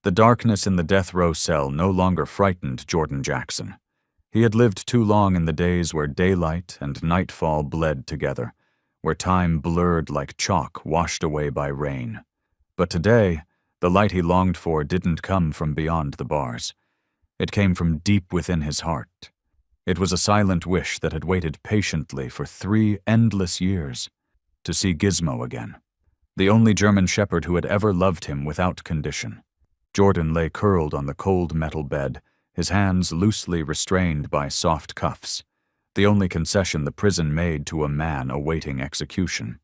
The darkness in the death row cell no longer frightened Jordan Jackson. He had lived too long in the days where daylight and nightfall bled together, where time blurred like chalk washed away by rain. But today, the light he longed for didn't come from beyond the bars. It came from deep within his heart. It was a silent wish that had waited patiently for 3 endless years to see Gizmo again, the only German shepherd who had ever loved him without condition. Jordan lay curled on the cold metal bed, his hands loosely restrained by soft cuffs, the only concession the prison made to a man awaiting execution.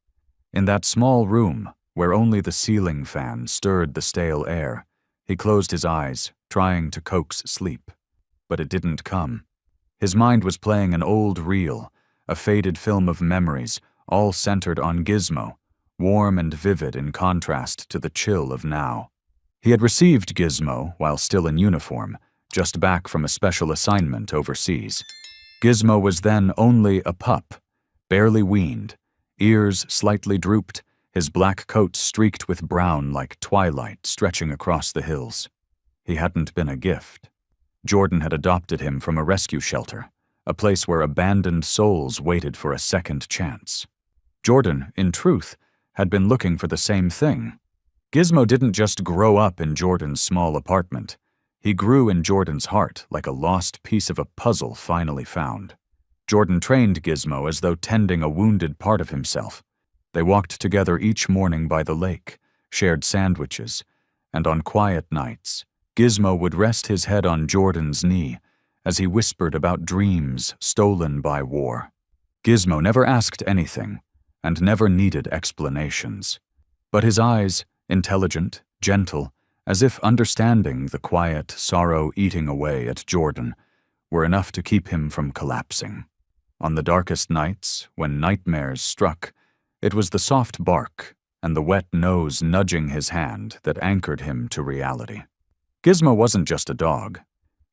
In that small room, where only the ceiling fan stirred the stale air, he closed his eyes, trying to coax sleep. But it didn't come. His mind was playing an old reel, a faded film of memories, all centered on Gizmo, warm and vivid in contrast to the chill of now. He had received Gizmo while still in uniform, just back from a special assignment overseas. Gizmo was then only a pup, barely weaned, ears slightly drooped, his black coat streaked with brown like twilight stretching across the hills. He hadn't been a gift. Jordan had adopted him from a rescue shelter, a place where abandoned souls waited for a second chance. Jordan, in truth, had been looking for the same thing. Gizmo didn't just grow up in Jordan's small apartment. He grew in Jordan's heart like a lost piece of a puzzle finally found. Jordan trained Gizmo as though tending a wounded part of himself. They walked together each morning by the lake, shared sandwiches, and on quiet nights, Gizmo would rest his head on Jordan's knee as he whispered about dreams stolen by war. Gizmo never asked anything and never needed explanations. But his eyes, intelligent, gentle, as if understanding the quiet sorrow eating away at Jordan, were enough to keep him from collapsing. On the darkest nights, when nightmares struck, it was the soft bark and the wet nose nudging his hand that anchored him to reality. Gizmo wasn't just a dog.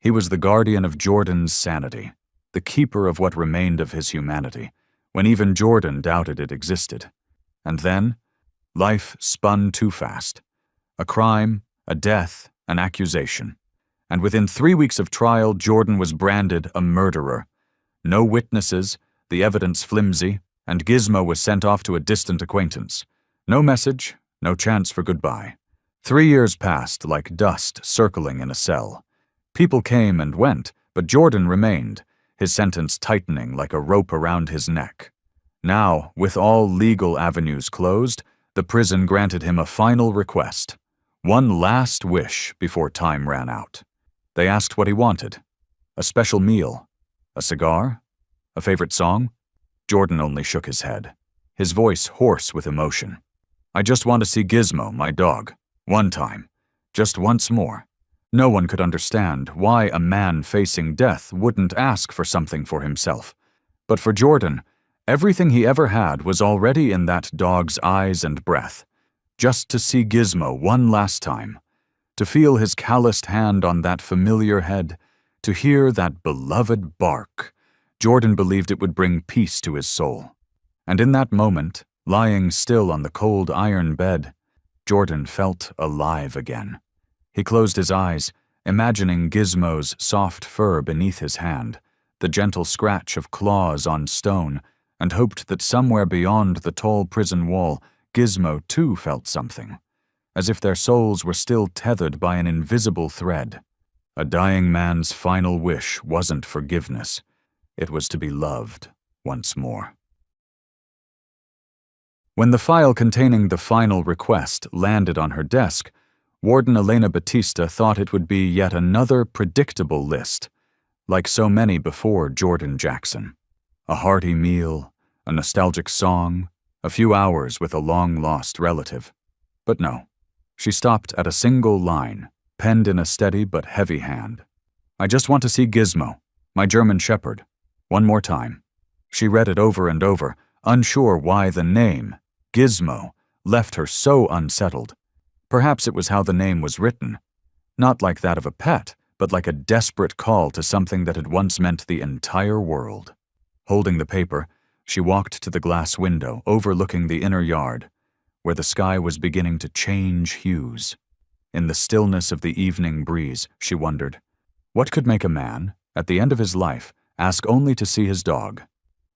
He was the guardian of Jordan's sanity, the keeper of what remained of his humanity, when even Jordan doubted it existed. And then, life spun too fast. A crime, a death, an accusation. And within 3 weeks of trial, Jordan was branded a murderer. No witnesses, the evidence flimsy, and Gizmo was sent off to a distant acquaintance. No message, no chance for goodbye. 3 years passed like dust circling in a cell. People came and went, but Jordan remained, his sentence tightening like a rope around his neck. Now, with all legal avenues closed, the prison granted him a final request. One last wish before time ran out. They asked what he wanted. A special meal? A cigar? A favorite song? Jordan only shook his head, his voice hoarse with emotion. I just want to see Gizmo, my dog. One time. Just once more. No one could understand why a man facing death wouldn't ask for something for himself. But for Jordan, everything he ever had was already in that dog's eyes and breath. Just to see Gizmo one last time, to feel his calloused hand on that familiar head, to hear that beloved bark, Jordan believed it would bring peace to his soul. And in that moment, lying still on the cold iron bed, Jordan felt alive again. He closed his eyes, imagining Gizmo's soft fur beneath his hand, the gentle scratch of claws on stone, and hoped that somewhere beyond the tall prison wall, Gizmo too felt something, as if their souls were still tethered by an invisible thread. A dying man's final wish wasn't forgiveness. It was to be loved once more. When the file containing the final request landed on her desk, Warden Elena Batista thought it would be yet another predictable list, like so many before Jordan Jackson. A hearty meal, a nostalgic song, a few hours with a long-lost relative. But no, she stopped at a single line, penned in a steady but heavy hand. I just want to see Gizmo, my German shepherd. One more time. She read it over and over, unsure why the name, Gizmo, left her so unsettled. Perhaps it was how the name was written. Not like that of a pet, but like a desperate call to something that had once meant the entire world. Holding the paper, she walked to the glass window overlooking the inner yard, where the sky was beginning to change hues. In the stillness of the evening breeze, she wondered, what could make a man, at the end of his life, ask only to see his dog?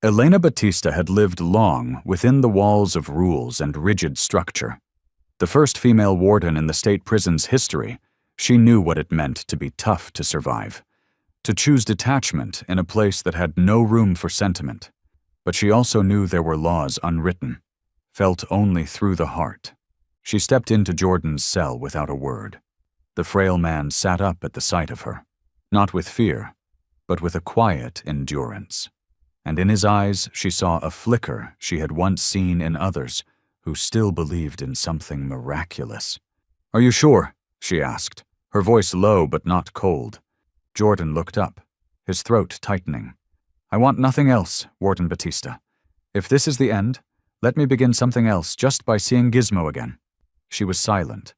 Elena Batista had lived long within the walls of rules and rigid structure. The first female warden in the state prison's history, she knew what it meant to be tough to survive, to choose detachment in a place that had no room for sentiment. But she also knew there were laws unwritten, felt only through the heart. She stepped into Jordan's cell without a word. The frail man sat up at the sight of her, not with fear, but with a quiet endurance. And in his eyes she saw a flicker she had once seen in others who still believed in something miraculous. "Are you sure?" she asked, her voice low but not cold. Jordan looked up, his throat tightening. "I want nothing else, Warden Batista. If this is the end, let me begin something else just by seeing Gizmo again." She was silent.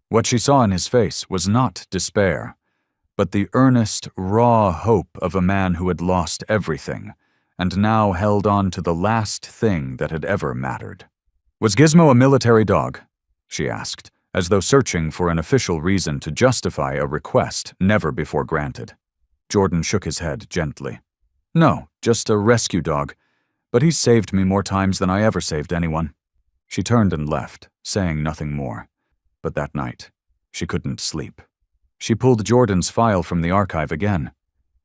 What she saw in his face was not despair, but the earnest, raw hope of a man who had lost everything, and now held on to the last thing that had ever mattered. "Was Gizmo a military dog?" she asked, as though searching for an official reason to justify a request never before granted. Jordan shook his head gently. "No, just a rescue dog, but he's saved me more times than I ever saved anyone." She turned and left, saying nothing more. But that night, she couldn't sleep. She pulled Jordan's file from the archive again.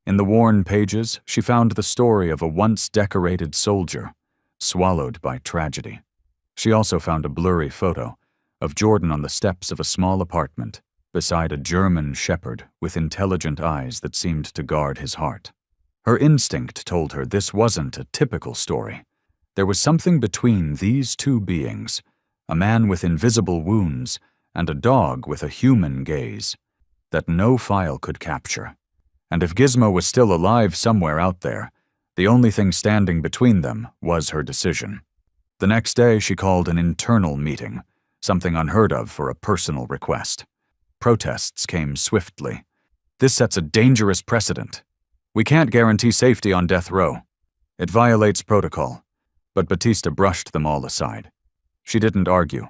In the worn pages, she found the story of a once decorated soldier, swallowed by tragedy. She also found a blurry photo of Jordan on the steps of a small apartment, beside a German shepherd with intelligent eyes that seemed to guard his heart. Her instinct told her this wasn't a typical story. There was something between these two beings, a man with invisible wounds and a dog with a human gaze, that no file could capture. And if Gizmo was still alive somewhere out there, the only thing standing between them was her decision. The next day she called an internal meeting, something unheard of for a personal request. Protests came swiftly. "This sets a dangerous precedent. We can't guarantee safety on death row. It violates protocol." But Batista brushed them all aside. She didn't argue.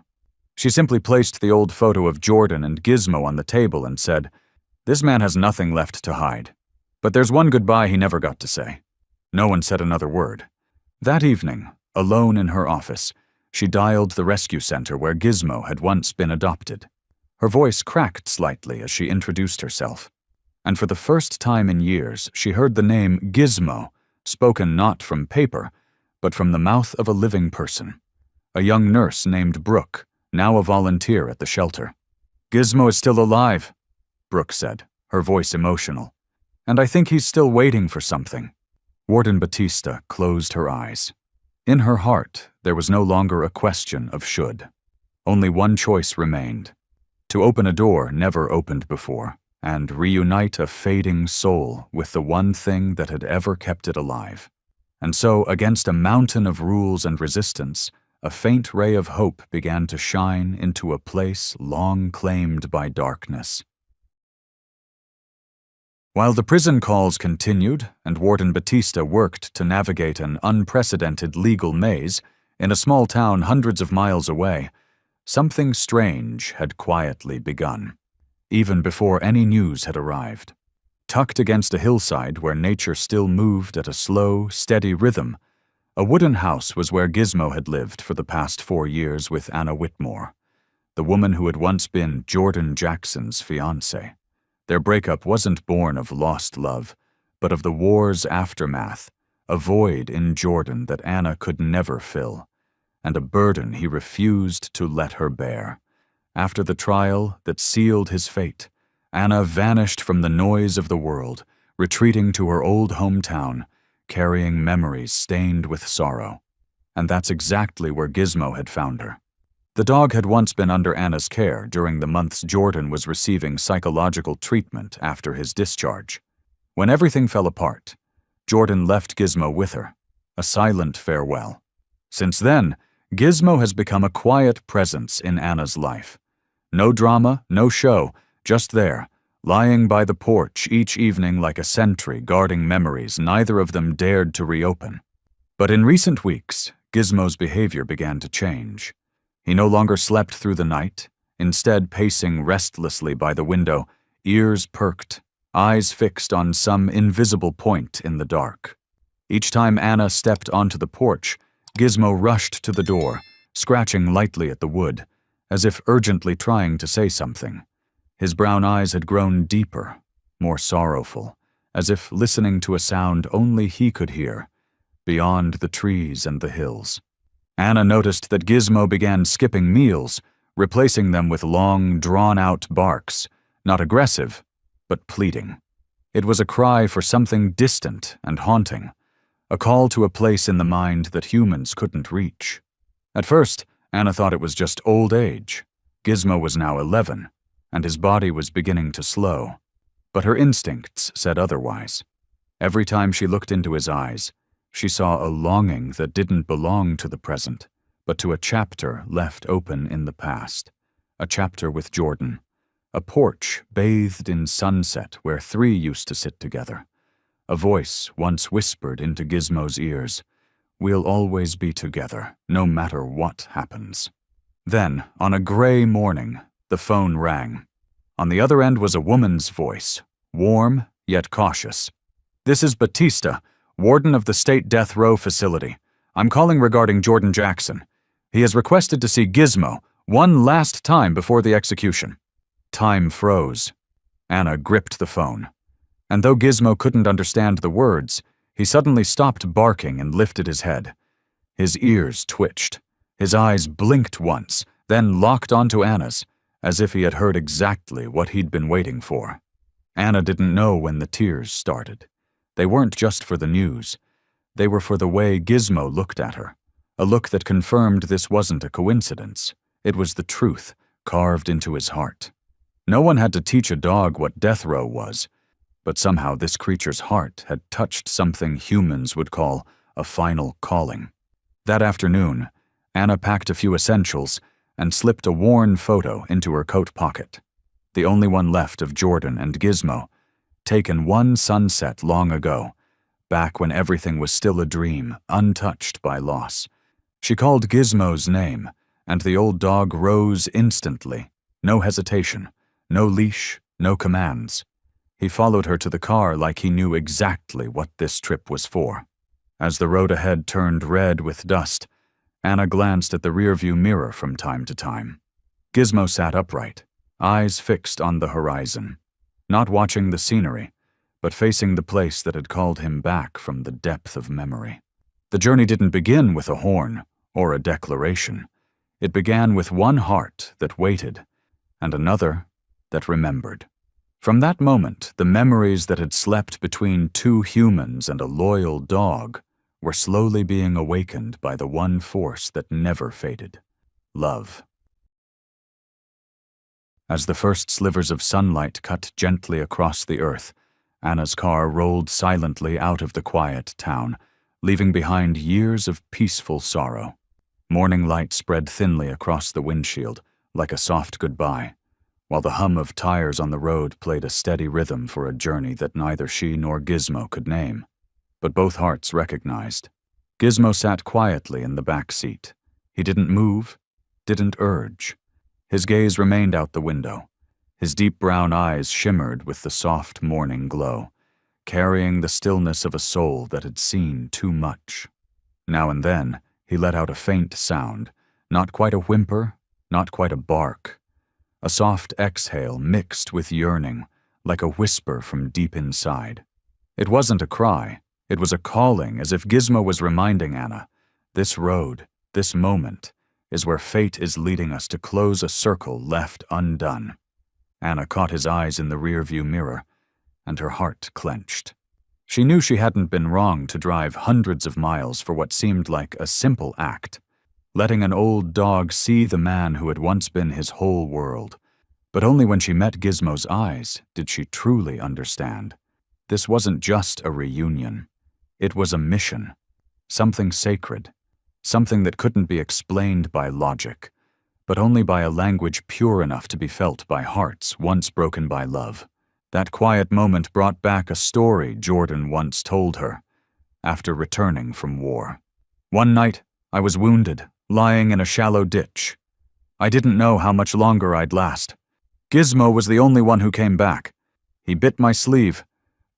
She simply placed the old photo of Jordan and Gizmo on the table and said, "This man has nothing left to hide. But there's one goodbye he never got to say." No one said another word. That evening, alone in her office, she dialed the rescue center where Gizmo had once been adopted. Her voice cracked slightly as she introduced herself. And for the first time in years, she heard the name Gizmo, spoken not from paper, but from the mouth of a living person. A young nurse named Brooke, now a volunteer at the shelter. "Gizmo is still alive," Brooke said, her voice emotional. "And I think he's still waiting for something." Warden Batista closed her eyes. In her heart, there was no longer a question of should. Only one choice remained: to open a door never opened before, and reunite a fading soul with the one thing that had ever kept it alive. And so, against a mountain of rules and resistance, a faint ray of hope began to shine into a place long claimed by darkness. While the prison calls continued and Warden Batista worked to navigate an unprecedented legal maze in a small town hundreds of miles away, something strange had quietly begun, even before any news had arrived. Tucked against a hillside where nature still moved at a slow, steady rhythm, a wooden house was where Gizmo had lived for the past 4 years with Anna Whitmore, the woman who had once been Jordan Jackson's fiancée. Their breakup wasn't born of lost love, but of the war's aftermath, a void in Jordan that Anna could never fill, and a burden he refused to let her bear. After the trial that sealed his fate, Anna vanished from the noise of the world, retreating to her old hometown, carrying memories stained with sorrow. And that's exactly where Gizmo had found her. The dog had once been under Anna's care during the months Jordan was receiving psychological treatment after his discharge. When everything fell apart, Jordan left Gizmo with her, a silent farewell. Since then, Gizmo has become a quiet presence in Anna's life. No drama, no show, just there, lying by the porch each evening like a sentry guarding memories neither of them dared to reopen. But in recent weeks, Gizmo's behavior began to change. He no longer slept through the night, instead pacing restlessly by the window, ears perked, eyes fixed on some invisible point in the dark. Each time Anna stepped onto the porch, Gizmo rushed to the door, scratching lightly at the wood, as if urgently trying to say something. His brown eyes had grown deeper, more sorrowful, as if listening to a sound only he could hear, beyond the trees and the hills. Anna noticed that Gizmo began skipping meals, replacing them with long, drawn-out barks, not aggressive, but pleading. It was a cry for something distant and haunting, a call to a place in the mind that humans couldn't reach. At first, Anna thought it was just old age. Gizmo was now 11, and his body was beginning to slow. But her instincts said otherwise. Every time she looked into his eyes, she saw a longing that didn't belong to the present, but to a chapter left open in the past. A chapter with Jordan. A porch bathed in sunset where 3 used to sit together. A voice once whispered into Gizmo's ears, "We'll always be together, no matter what happens." Then, on a gray morning, the phone rang. On the other end was a woman's voice, warm yet cautious. "This is Batista, warden of the State Death Row facility. I'm calling regarding Jordan Jackson. He has requested to see Gizmo one last time before the execution." Time froze. Anna gripped the phone. And though Gizmo couldn't understand the words, he suddenly stopped barking and lifted his head. His ears twitched. His eyes blinked once, then locked onto Anna's, as if he had heard exactly what he'd been waiting for. Anna didn't know when the tears started. They weren't just for the news. They were for the way Gizmo looked at her, a look that confirmed this wasn't a coincidence. It was the truth, carved into his heart. No one had to teach a dog what death row was, but somehow this creature's heart had touched something humans would call a final calling. That afternoon, Anna packed a few essentials and slipped a worn photo into her coat pocket. The only one left of Jordan and Gizmo, taken one sunset long ago, back when everything was still a dream, untouched by loss. She called Gizmo's name, and the old dog rose instantly, no hesitation, no leash, no commands. He followed her to the car like he knew exactly what this trip was for. As the road ahead turned red with dust, Anna glanced at the rearview mirror from time to time. Gizmo sat upright, eyes fixed on the horizon, not watching the scenery, but facing the place that had called him back from the depth of memory. The journey didn't begin with a horn or a declaration. It began with one heart that waited, and another that remembered. From that moment, the memories that had slept between 2 humans and a loyal dog were slowly being awakened by the one force that never faded: love. As the first slivers of sunlight cut gently across the earth, Anna's car rolled silently out of the quiet town, leaving behind years of peaceful sorrow. Morning light spread thinly across the windshield, like a soft goodbye, while the hum of tires on the road played a steady rhythm for a journey that neither she nor Gizmo could name. But both hearts recognized. Gizmo sat quietly in the back seat. He didn't move, didn't urge. His gaze remained out the window. His deep brown eyes shimmered with the soft morning glow, carrying the stillness of a soul that had seen too much. Now and then, he let out a faint sound, not quite a whimper, not quite a bark. A soft exhale mixed with yearning, like a whisper from deep inside. It wasn't a cry, it was a calling, as if Gizmo was reminding Anna, this road, this moment, is where fate is leading us to close a circle left undone. Anna caught his eyes in the rearview mirror, and her heart clenched. She knew she hadn't been wrong to drive hundreds of miles for what seemed like a simple act, letting an old dog see the man who had once been his whole world. But only when she met Gizmo's eyes did she truly understand. This wasn't just a reunion. It was a mission, something sacred, something that couldn't be explained by logic, but only by a language pure enough to be felt by hearts once broken by love. That quiet moment brought back a story Jordan once told her, after returning from war. "One night, I was wounded, lying in a shallow ditch. I didn't know how much longer I'd last. Gizmo was the only one who came back. He bit my sleeve,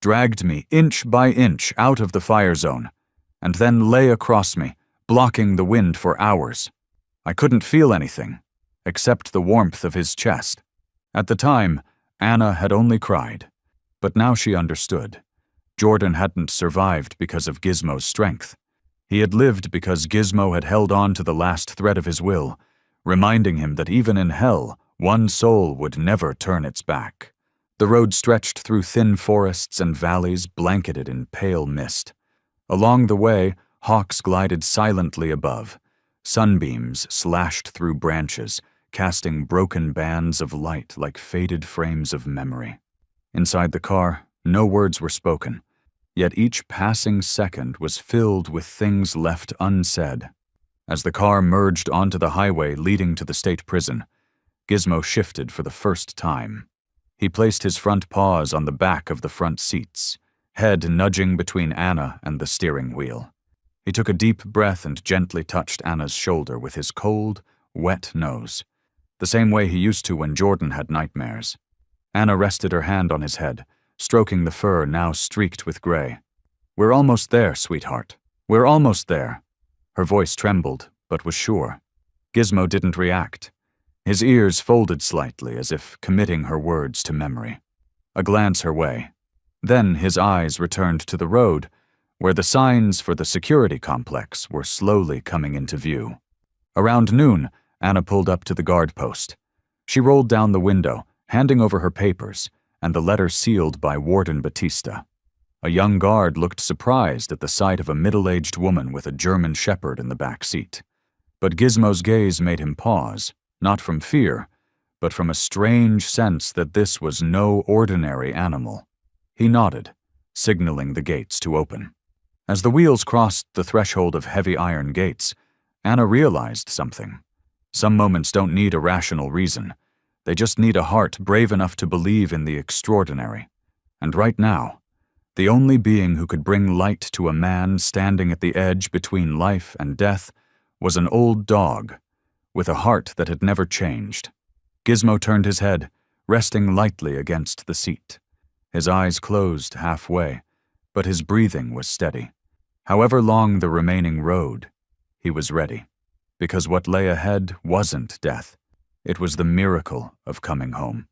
dragged me inch by inch out of the fire zone, and then lay across me, blocking the wind for hours. I couldn't feel anything, except the warmth of his chest. At the time, Anna had only cried, but now she understood. Jordan hadn't survived because of Gizmo's strength. He had lived because Gizmo had held on to the last thread of his will, reminding him that even in hell, one soul would never turn its back. The road stretched through thin forests and valleys blanketed in pale mist. Along the way, hawks glided silently above. Sunbeams slashed through branches, casting broken bands of light like faded frames of memory. Inside the car, no words were spoken, yet each passing second was filled with things left unsaid. As the car merged onto the highway leading to the state prison, Gizmo shifted for the first time. He placed his front paws on the back of the front seats, head nudging between Anna and the steering wheel. He took a deep breath and gently touched Anna's shoulder with his cold, wet nose, the same way he used to when Jordan had nightmares. Anna rested her hand on his head, stroking the fur now streaked with gray. "We're almost there, sweetheart. We're almost there." Her voice trembled, but was sure. Gizmo didn't react. His ears folded slightly as if committing her words to memory. A glance her way. Then his eyes returned to the road, where the signs for the security complex were slowly coming into view. Around noon, Anna pulled up to the guard post. She rolled down the window, handing over her papers, and the letter sealed by Warden Batista. A young guard looked surprised at the sight of a middle-aged woman with a German shepherd in the back seat. But Gizmo's gaze made him pause, not from fear, but from a strange sense that this was no ordinary animal. He nodded, signaling the gates to open. As the wheels crossed the threshold of heavy iron gates, Anna realized something. Some moments don't need a rational reason. They just need a heart brave enough to believe in the extraordinary. And right now, the only being who could bring light to a man standing at the edge between life and death was an old dog, with a heart that had never changed. Gizmo turned his head, resting lightly against the seat. His eyes closed halfway, but his breathing was steady. However long the remaining road, he was ready, because what lay ahead wasn't death. It was the miracle of coming home.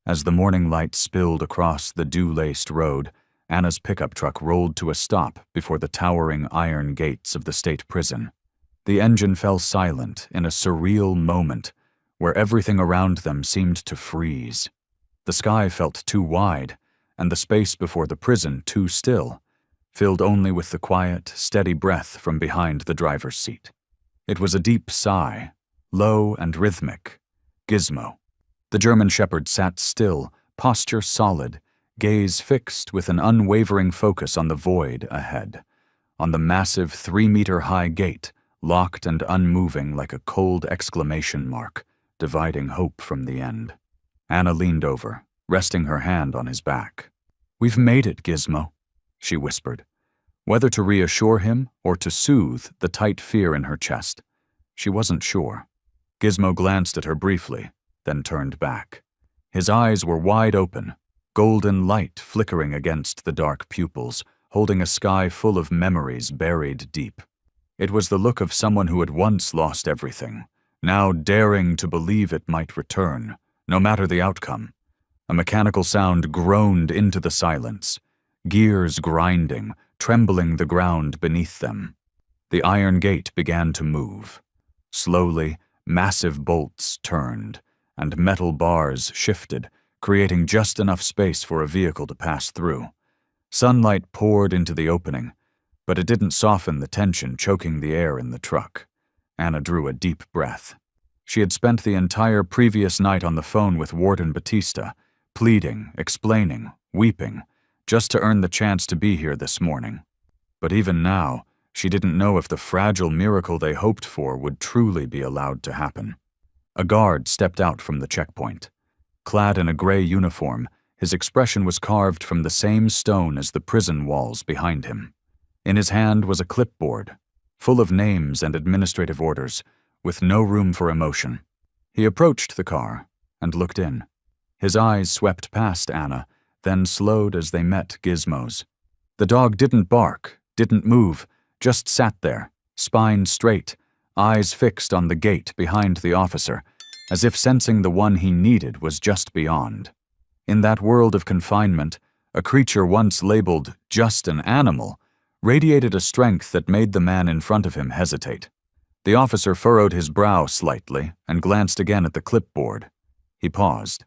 As the morning light spilled across the dew-laced road, Anna's pickup truck rolled to a stop before the towering iron gates of the state prison. The engine fell silent in a surreal moment where everything around them seemed to freeze. The sky felt too wide, and the space before the prison too still, filled only with the quiet, steady breath from behind the driver's seat. It was a deep sigh, low and rhythmic. Gizmo. The German shepherd sat still, posture solid, gaze fixed with an unwavering focus on the void ahead, on the massive 3-meter-high gate, locked and unmoving like a cold exclamation mark, dividing hope from the end. Anna leaned over, resting her hand on his back. "We've made it, Gizmo," she whispered, whether to reassure him or to soothe the tight fear in her chest. She wasn't sure. Gizmo glanced at her briefly, then turned back. His eyes were wide open, golden light flickering against the dark pupils, holding a sky full of memories buried deep. It was the look of someone who had once lost everything, now daring to believe it might return, no matter the outcome. A mechanical sound groaned into the silence, gears grinding, trembling the ground beneath them. The iron gate began to move. Slowly, massive bolts turned, and metal bars shifted, creating just enough space for a vehicle to pass through. Sunlight poured into the opening, but it didn't soften the tension choking the air in the truck. Anna drew a deep breath. She had spent the entire previous night on the phone with Warden Batista, pleading, explaining, weeping, just to earn the chance to be here this morning. But even now, she didn't know if the fragile miracle they hoped for would truly be allowed to happen. A guard stepped out from the checkpoint. Clad in a gray uniform, his expression was carved from the same stone as the prison walls behind him. In his hand was a clipboard, full of names and administrative orders, with no room for emotion. He approached the car and looked in. His eyes swept past Anna, then slowed as they met Gizmo's. The dog didn't bark, didn't move, just sat there, spine straight, eyes fixed on the gate behind the officer, as if sensing the one he needed was just beyond. In that world of confinement, a creature once labeled just an animal radiated a strength that made the man in front of him hesitate. The officer furrowed his brow slightly and glanced again at the clipboard. He paused.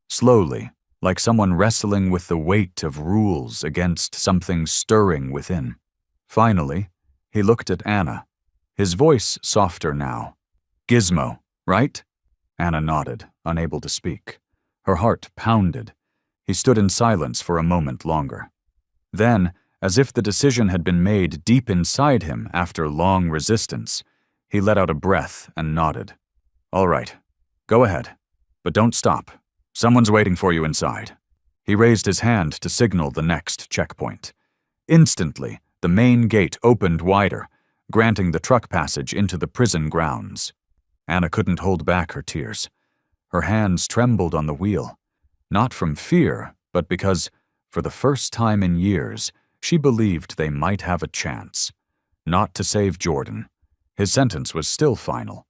Slowly, like someone wrestling with the weight of rules against something stirring within. Finally, he looked at Anna, his voice softer now. "Gizmo, right?" Anna nodded, unable to speak. Her heart pounded. He stood in silence for a moment longer. Then, as if the decision had been made deep inside him after long resistance, he let out a breath and nodded. "All right, go ahead, but don't stop. Someone's waiting for you inside." He raised his hand to signal the next checkpoint. Instantly, the main gate opened wider, granting the truck passage into the prison grounds. Anna couldn't hold back her tears. Her hands trembled on the wheel, not from fear, but because, for the first time in years, she believed they might have a chance. Not to save Jordan. His sentence was still final,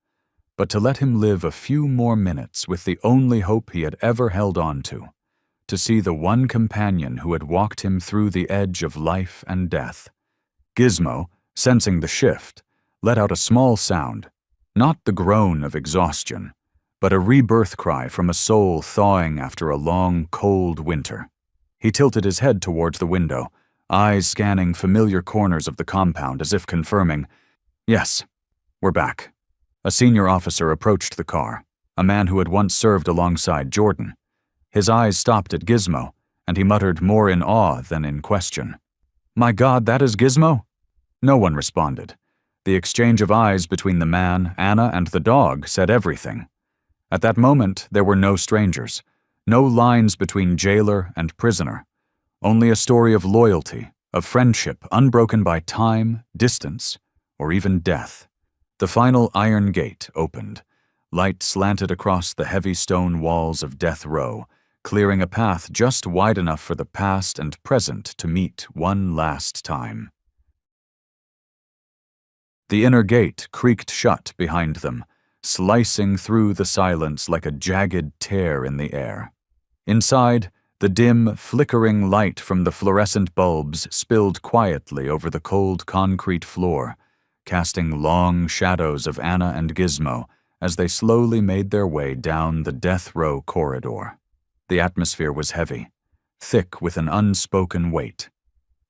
but to let him live a few more minutes with the only hope he had ever held on to see the one companion who had walked him through the edge of life and death. Gizmo, sensing the shift, let out a small sound, not the groan of exhaustion, but a rebirth cry from a soul thawing after a long, cold winter. He tilted his head towards the window, eyes scanning familiar corners of the compound as if confirming, "Yes, we're back." A senior officer approached the car, a man who had once served alongside Jordan. His eyes stopped at Gizmo, and he muttered more in awe than in question. "My God, that is Gizmo?" No one responded. The exchange of eyes between the man, Anna, and the dog said everything. At that moment, there were no strangers, no lines between jailer and prisoner, only a story of loyalty, of friendship unbroken by time, distance, or even death. The final iron gate opened. Light slanted across the heavy stone walls of death row, clearing a path just wide enough for the past and present to meet one last time. The inner gate creaked shut behind them, slicing through the silence like a jagged tear in the air. Inside, the dim, flickering light from the fluorescent bulbs spilled quietly over the cold concrete floor, casting long shadows of Anna and Gizmo as they slowly made their way down the death row corridor. The atmosphere was heavy, thick with an unspoken weight.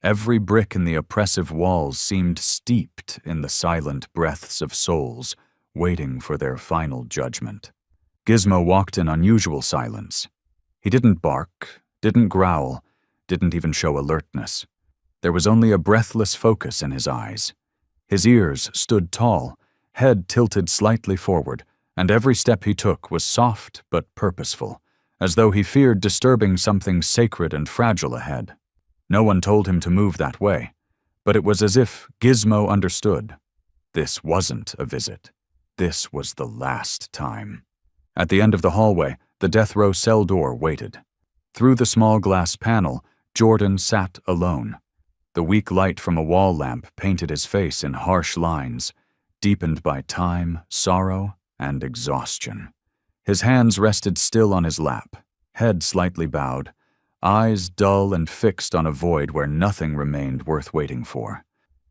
Every brick in the oppressive walls seemed steeped in the silent breaths of souls waiting for their final judgment. Gizmo walked in unusual silence. He didn't bark, didn't growl, didn't even show alertness. There was only a breathless focus in his eyes. His ears stood tall, head tilted slightly forward, and every step he took was soft but purposeful, as though he feared disturbing something sacred and fragile ahead. No one told him to move that way, but it was as if Gizmo understood. This wasn't a visit. This was the last time. At the end of the hallway, the death row cell door waited. Through the small glass panel, Jordan sat alone. The weak light from a wall lamp painted his face in harsh lines, deepened by time, sorrow, and exhaustion. His hands rested still on his lap, head slightly bowed, eyes dull and fixed on a void where nothing remained worth waiting for.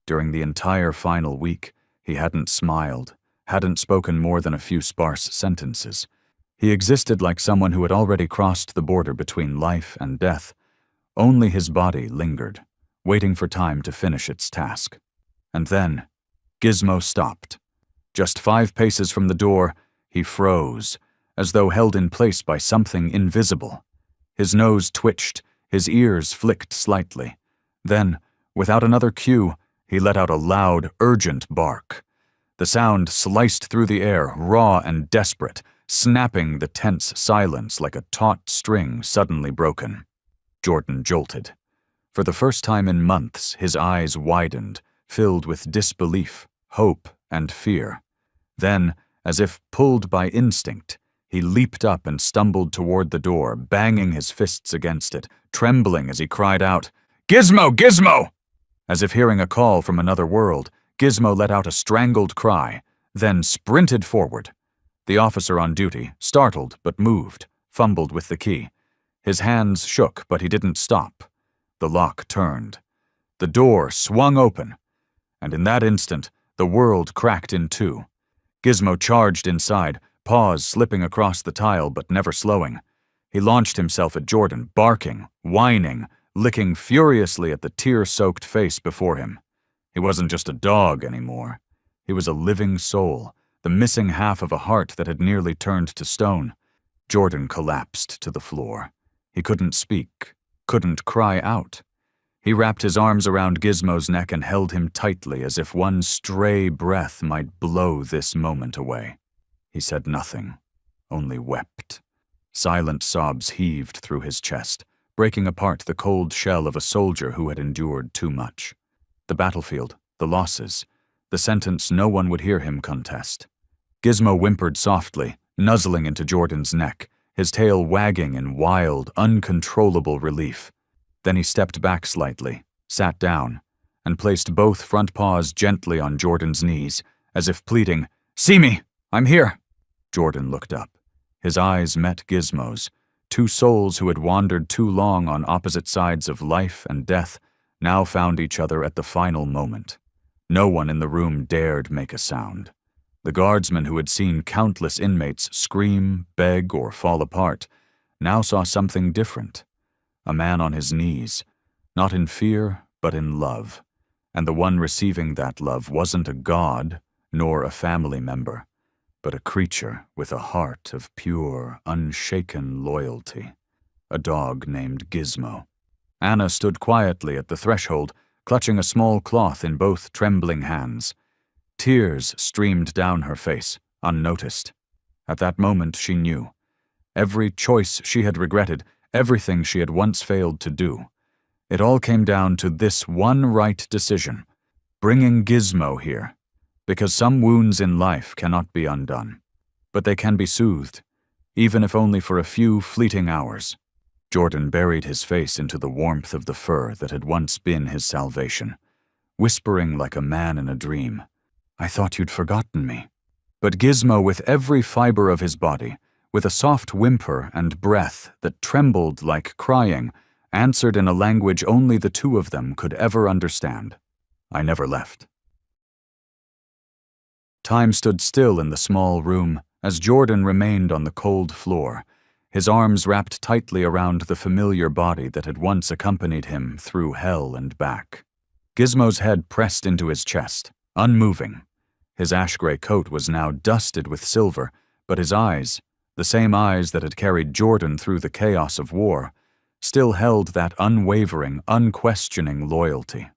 During the entire final week, he hadn't smiled, hadn't spoken more than a few sparse sentences. He existed like someone who had already crossed the border between life and death. Only his body lingered, waiting for time to finish its task. And then, Gizmo stopped. Just 5 paces from the door, he froze, as though held in place by something invisible. His nose twitched, his ears flicked slightly. Then, without another cue, he let out a loud, urgent bark. The sound sliced through the air, raw and desperate, snapping the tense silence like a taut string suddenly broken. Jordan jolted. For the first time in months, his eyes widened, filled with disbelief, hope, and fear. Then, As if pulled by instinct, he leaped up and stumbled toward the door, banging his fists against it, trembling as he cried out, "Gizmo! Gizmo!" As if hearing a call from another world, Gizmo let out a strangled cry, then sprinted forward. The officer on duty, startled but moved, fumbled with the key. His hands shook, but he didn't stop. The lock turned. The door swung open, and in that instant, the world cracked in two. Gizmo charged inside, paws slipping across the tile but never slowing. He launched himself at Jordan, barking, whining, licking furiously at the tear-soaked face before him. He wasn't just a dog anymore. He was a living soul, the missing half of a heart that had nearly turned to stone. Jordan collapsed to the floor. He couldn't speak, couldn't cry out. He wrapped his arms around Gizmo's neck and held him tightly as if one stray breath might blow this moment away. He said nothing, only wept. Silent sobs heaved through his chest, breaking apart the cold shell of a soldier who had endured too much. The battlefield, the losses, the sentence no one would hear him contest. Gizmo whimpered softly, nuzzling into Jordan's neck, his tail wagging in wild, uncontrollable relief. Then he stepped back slightly, sat down, and placed both front paws gently on Jordan's knees, as if pleading, "See me! I'm here!" Jordan looked up. His eyes met Gizmo's. Two souls who had wandered too long on opposite sides of life and death now found each other at the final moment. No one in the room dared make a sound. The guardsmen who had seen countless inmates scream, beg, or fall apart now saw something different. A man on his knees, not in fear, but in love. And the one receiving that love wasn't a god, nor a family member, but a creature with a heart of pure, unshaken loyalty. A dog named Gizmo. Anna stood quietly at the threshold, clutching a small cloth in both trembling hands. Tears streamed down her face, unnoticed. At that moment she knew. Every choice she had regretted, everything she had once failed to do. It all came down to this one right decision, bringing Gizmo here, because some wounds in life cannot be undone, but they can be soothed, even if only for a few fleeting hours. Jordan buried his face into the warmth of the fur that had once been his salvation, whispering like a man in a dream, "I thought you'd forgotten me." But Gizmo, with every fiber of his body, with a soft whimper and breath that trembled like crying, answered in a language only the two of them could ever understand. "I never left." Time stood still in the small room as Jordan remained on the cold floor, his arms wrapped tightly around the familiar body that had once accompanied him through hell and back. Gizmo's head pressed into his chest, unmoving. His ash-gray coat was now dusted with silver, but his eyes, the same eyes that had carried Jordan through the chaos of war, still held that unwavering, unquestioning loyalty.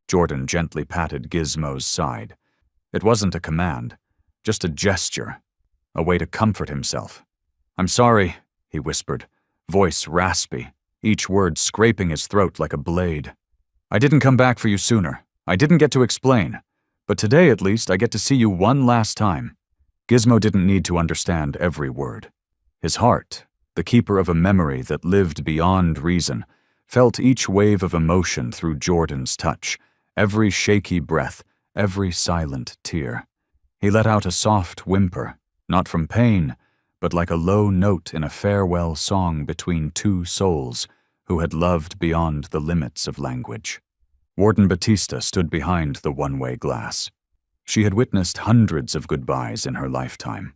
Jordan gently patted Gizmo's side. It wasn't a command, just a gesture, a way to comfort himself. "I'm sorry," he whispered, voice raspy, each word scraping his throat like a blade. "I didn't come back for you sooner. I didn't get to explain. But today, at least, I get to see you one last time." Gizmo didn't need to understand every word. His heart, the keeper of a memory that lived beyond reason, felt each wave of emotion through Jordan's touch, every shaky breath, every silent tear. He let out a soft whimper, not from pain, but like a low note in a farewell song between two souls who had loved beyond the limits of language. Warden Batista stood behind the one-way glass. She had witnessed hundreds of goodbyes in her lifetime.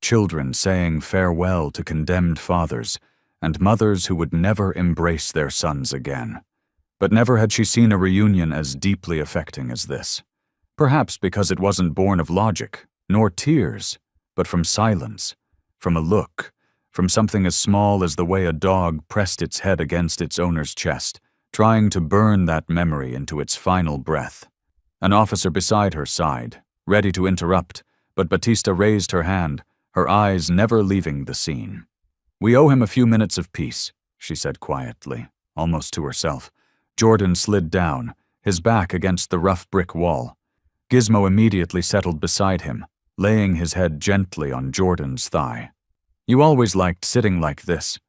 Children saying farewell to condemned fathers, and mothers who would never embrace their sons again. But never had she seen a reunion as deeply affecting as this. Perhaps because it wasn't born of logic, nor tears, but from silence, from a look, from something as small as the way a dog pressed its head against its owner's chest, trying to burn that memory into its final breath. An officer beside her sighed, ready to interrupt, but Batista raised her hand, her eyes never leaving the scene. "We owe him a few minutes of peace," she said quietly, almost to herself. Jordan slid down, his back against the rough brick wall. Gizmo immediately settled beside him, laying his head gently on Jordan's thigh. "You always liked sitting like this."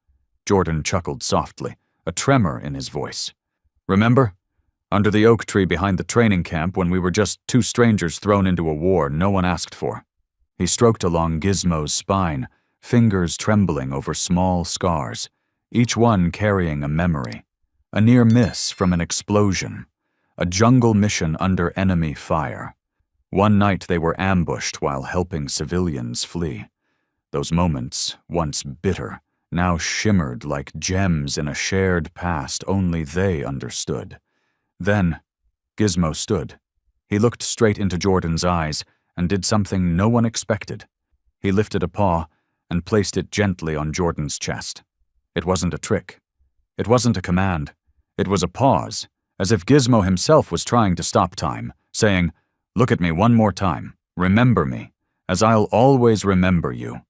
Jordan chuckled softly, a tremor in his voice. "Remember? Under the oak tree behind the training camp when we were just two strangers thrown into a war no one asked for." He stroked along Gizmo's spine, fingers trembling over small scars, each one carrying a memory. A near miss from an explosion. A jungle mission under enemy fire. One night they were ambushed while helping civilians flee. Those moments, once bitter, now shimmered like gems in a shared past only they understood. Then, Gizmo stood. He looked straight into Jordan's eyes and did something no one expected. He lifted a paw and placed it gently on Jordan's chest. It wasn't a trick. It wasn't a command. It was a pause, as if Gizmo himself was trying to stop time, saying, "Look at me one more time. Remember me, as I'll always remember you."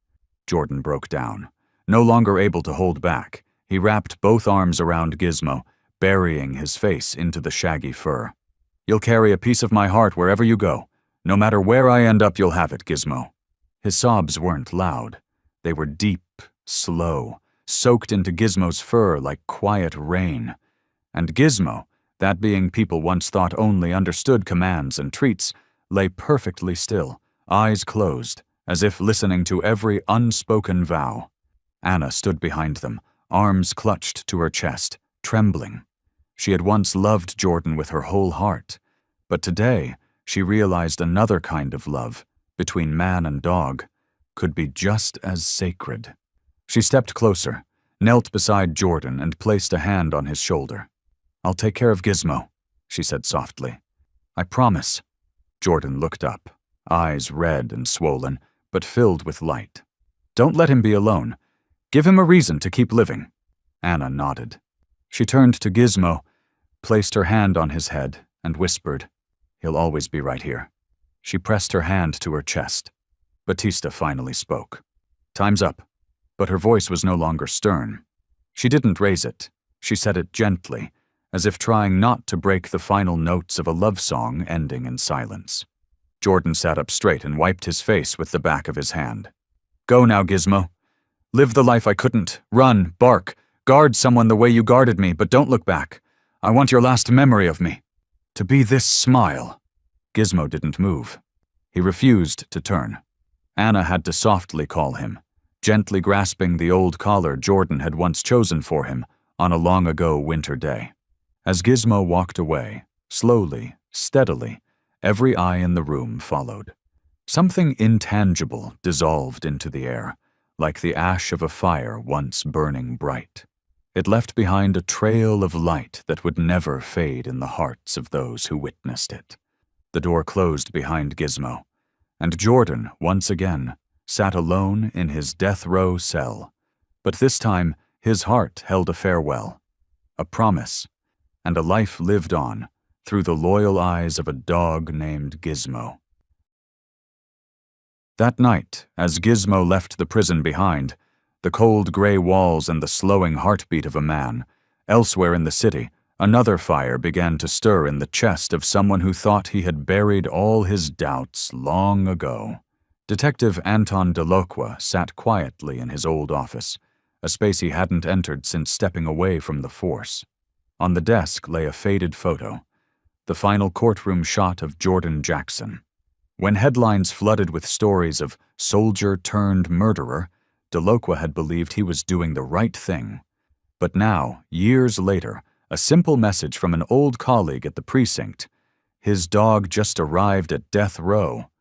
Jordan broke down. No longer able to hold back, he wrapped both arms around Gizmo, burying his face into the shaggy fur. "You'll carry a piece of my heart wherever you go. No matter where I end up, you'll have it, Gizmo." His sobs weren't loud. They were deep, slow, soaked into Gizmo's fur like quiet rain. And Gizmo, that being people once thought only understood commands and treats, lay perfectly still, eyes closed, as if listening to every unspoken vow. Anna stood behind them, arms clutched to her chest, trembling. She had once loved Jordan with her whole heart, but today she realized another kind of love, between man and dog, could be just as sacred. She stepped closer, knelt beside Jordan and placed a hand on his shoulder. "I'll take care of Gizmo," she said softly. "I promise." Jordan looked up, eyes red and swollen, but filled with light. "Don't let him be alone. Give him a reason to keep living." Anna nodded. She turned to Gizmo, placed her hand on his head, and whispered, "He'll always be right here." She pressed her hand to her chest. Batista finally spoke. "Time's up." But her voice was no longer stern. She didn't raise it. She said it gently, as if trying not to break the final notes of a love song ending in silence. Jordan sat up straight and wiped his face with the back of his hand. "Go now, Gizmo. Live the life I couldn't. Run, bark, guard someone the way you guarded me, but don't look back. I want your last memory of me. To be this smile." Gizmo didn't move. He refused to turn. Anna had to softly call him, gently grasping the old collar Jordan had once chosen for him on a long-ago winter day. As Gizmo walked away, slowly, steadily, every eye in the room followed. Something intangible dissolved into the air, like the ash of a fire once burning bright. It left behind a trail of light that would never fade in the hearts of those who witnessed it. The door closed behind Gizmo, and Jordan, once again, sat alone in his death row cell. But this time, his heart held a farewell, a promise, and a life lived on through the loyal eyes of a dog named Gizmo. That night, as Gizmo left the prison behind, the cold gray walls and the slowing heartbeat of a man, elsewhere in the city, another fire began to stir in the chest of someone who thought he had buried all his doubts long ago. Detective Anton Delacroix sat quietly in his old office, a space he hadn't entered since stepping away from the force. On the desk lay a faded photo, the final courtroom shot of Jordan Jackson. When headlines flooded with stories of soldier-turned-murderer, Delacroix had believed he was doing the right thing. But now, years later, a simple message from an old colleague at the precinct, his dog just arrived at death row,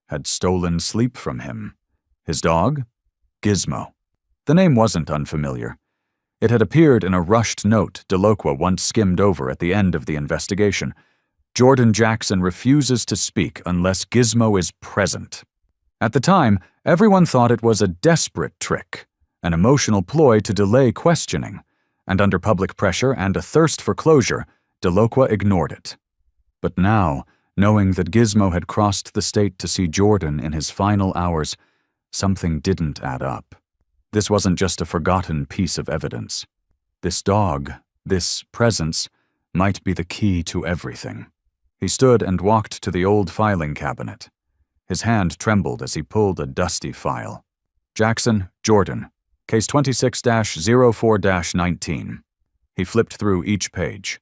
had stolen sleep from him. His dog? Gizmo. The name wasn't unfamiliar. It had appeared in a rushed note Delacroix once skimmed over at the end of the investigation. Jordan Jackson refuses to speak unless Gizmo is present. At the time, everyone thought it was a desperate trick, an emotional ploy to delay questioning, and under public pressure and a thirst for closure, Delacroix ignored it. But now, knowing that Gizmo had crossed the state to see Jordan in his final hours, something didn't add up. This wasn't just a forgotten piece of evidence. This dog, this presence, might be the key to everything. He stood and walked to the old filing cabinet. His hand trembled as he pulled a dusty file. Jackson, Jordan, Case 26-04-19. He flipped through each page.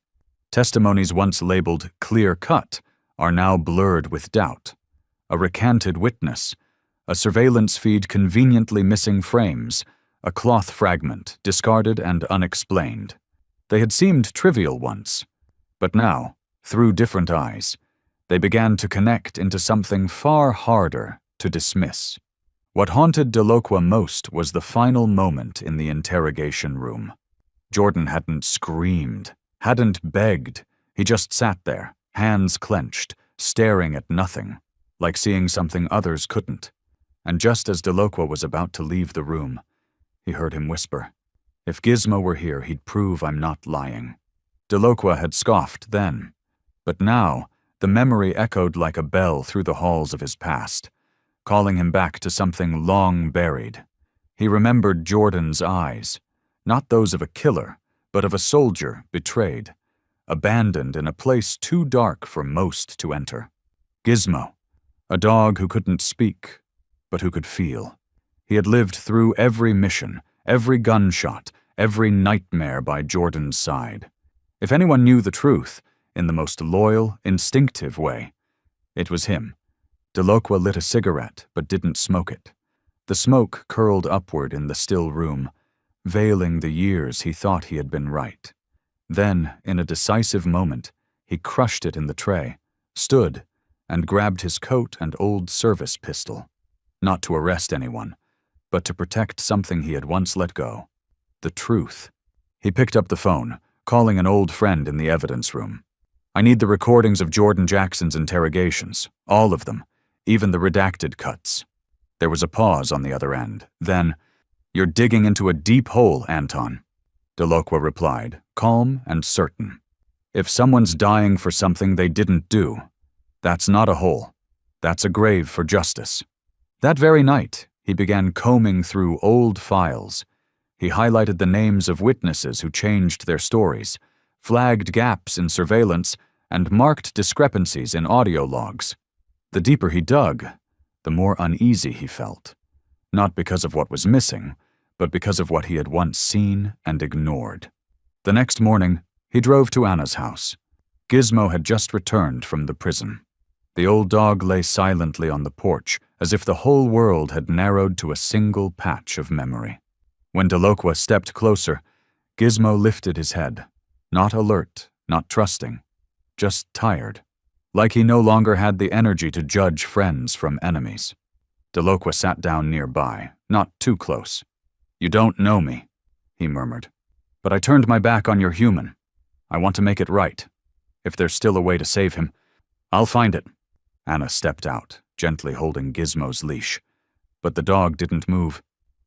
Testimonies once labeled clear-cut are now blurred with doubt. A recanted witness, a surveillance feed conveniently missing frames, a cloth fragment discarded and unexplained. They had seemed trivial once, but now, through different eyes, they began to connect into something far harder to dismiss. What haunted Delacroix most was the final moment in the interrogation room. Jordan hadn't screamed, hadn't begged. He just sat there, hands clenched, staring at nothing, like seeing something others couldn't. And just as Delacroix was about to leave the room, he heard him whisper, "If Gizmo were here, he'd prove I'm not lying." Delacroix had scoffed then, but now the memory echoed like a bell through the halls of his past, calling him back to something long buried. He remembered Jordan's eyes, not those of a killer, but of a soldier betrayed, abandoned in a place too dark for most to enter. Gizmo, a dog who couldn't speak, but who could feel. He had lived through every mission, every gunshot, every nightmare by Jordan's side. If anyone knew the truth, in the most loyal, instinctive way, it was him. Delacroix lit a cigarette, but didn't smoke it. The smoke curled upward in the still room, veiling the years he thought he had been right. Then, in a decisive moment, he crushed it in the tray, stood, and grabbed his coat and old service pistol. Not to arrest anyone, but to protect something he had once let go. The truth. He picked up the phone, calling an old friend in the evidence room. "I need the recordings of Jordan Jackson's interrogations, all of them, even the redacted cuts." There was a pause on the other end. Then, "You're digging into a deep hole, Anton," Delacroix replied, calm and certain. "If someone's dying for something they didn't do, that's not a hole. That's a grave for justice." That very night, he began combing through old files. He highlighted the names of witnesses who changed their stories, flagged gaps in surveillance, and marked discrepancies in audio logs. The deeper he dug, the more uneasy he felt. Not because of what was missing, but because of what he had once seen and ignored. The next morning, he drove to Anna's house. Gizmo had just returned from the prison. The old dog lay silently on the porch, as if the whole world had narrowed to a single patch of memory. When Delacroix stepped closer, Gizmo lifted his head, not alert, not trusting, just tired, like he no longer had the energy to judge friends from enemies. Delacroix sat down nearby, not too close. "You don't know me," he murmured, "but I turned my back on your human. I want to make it right. If there's still a way to save him, I'll find it." Anna stepped out, gently holding Gizmo's leash. But the dog didn't move.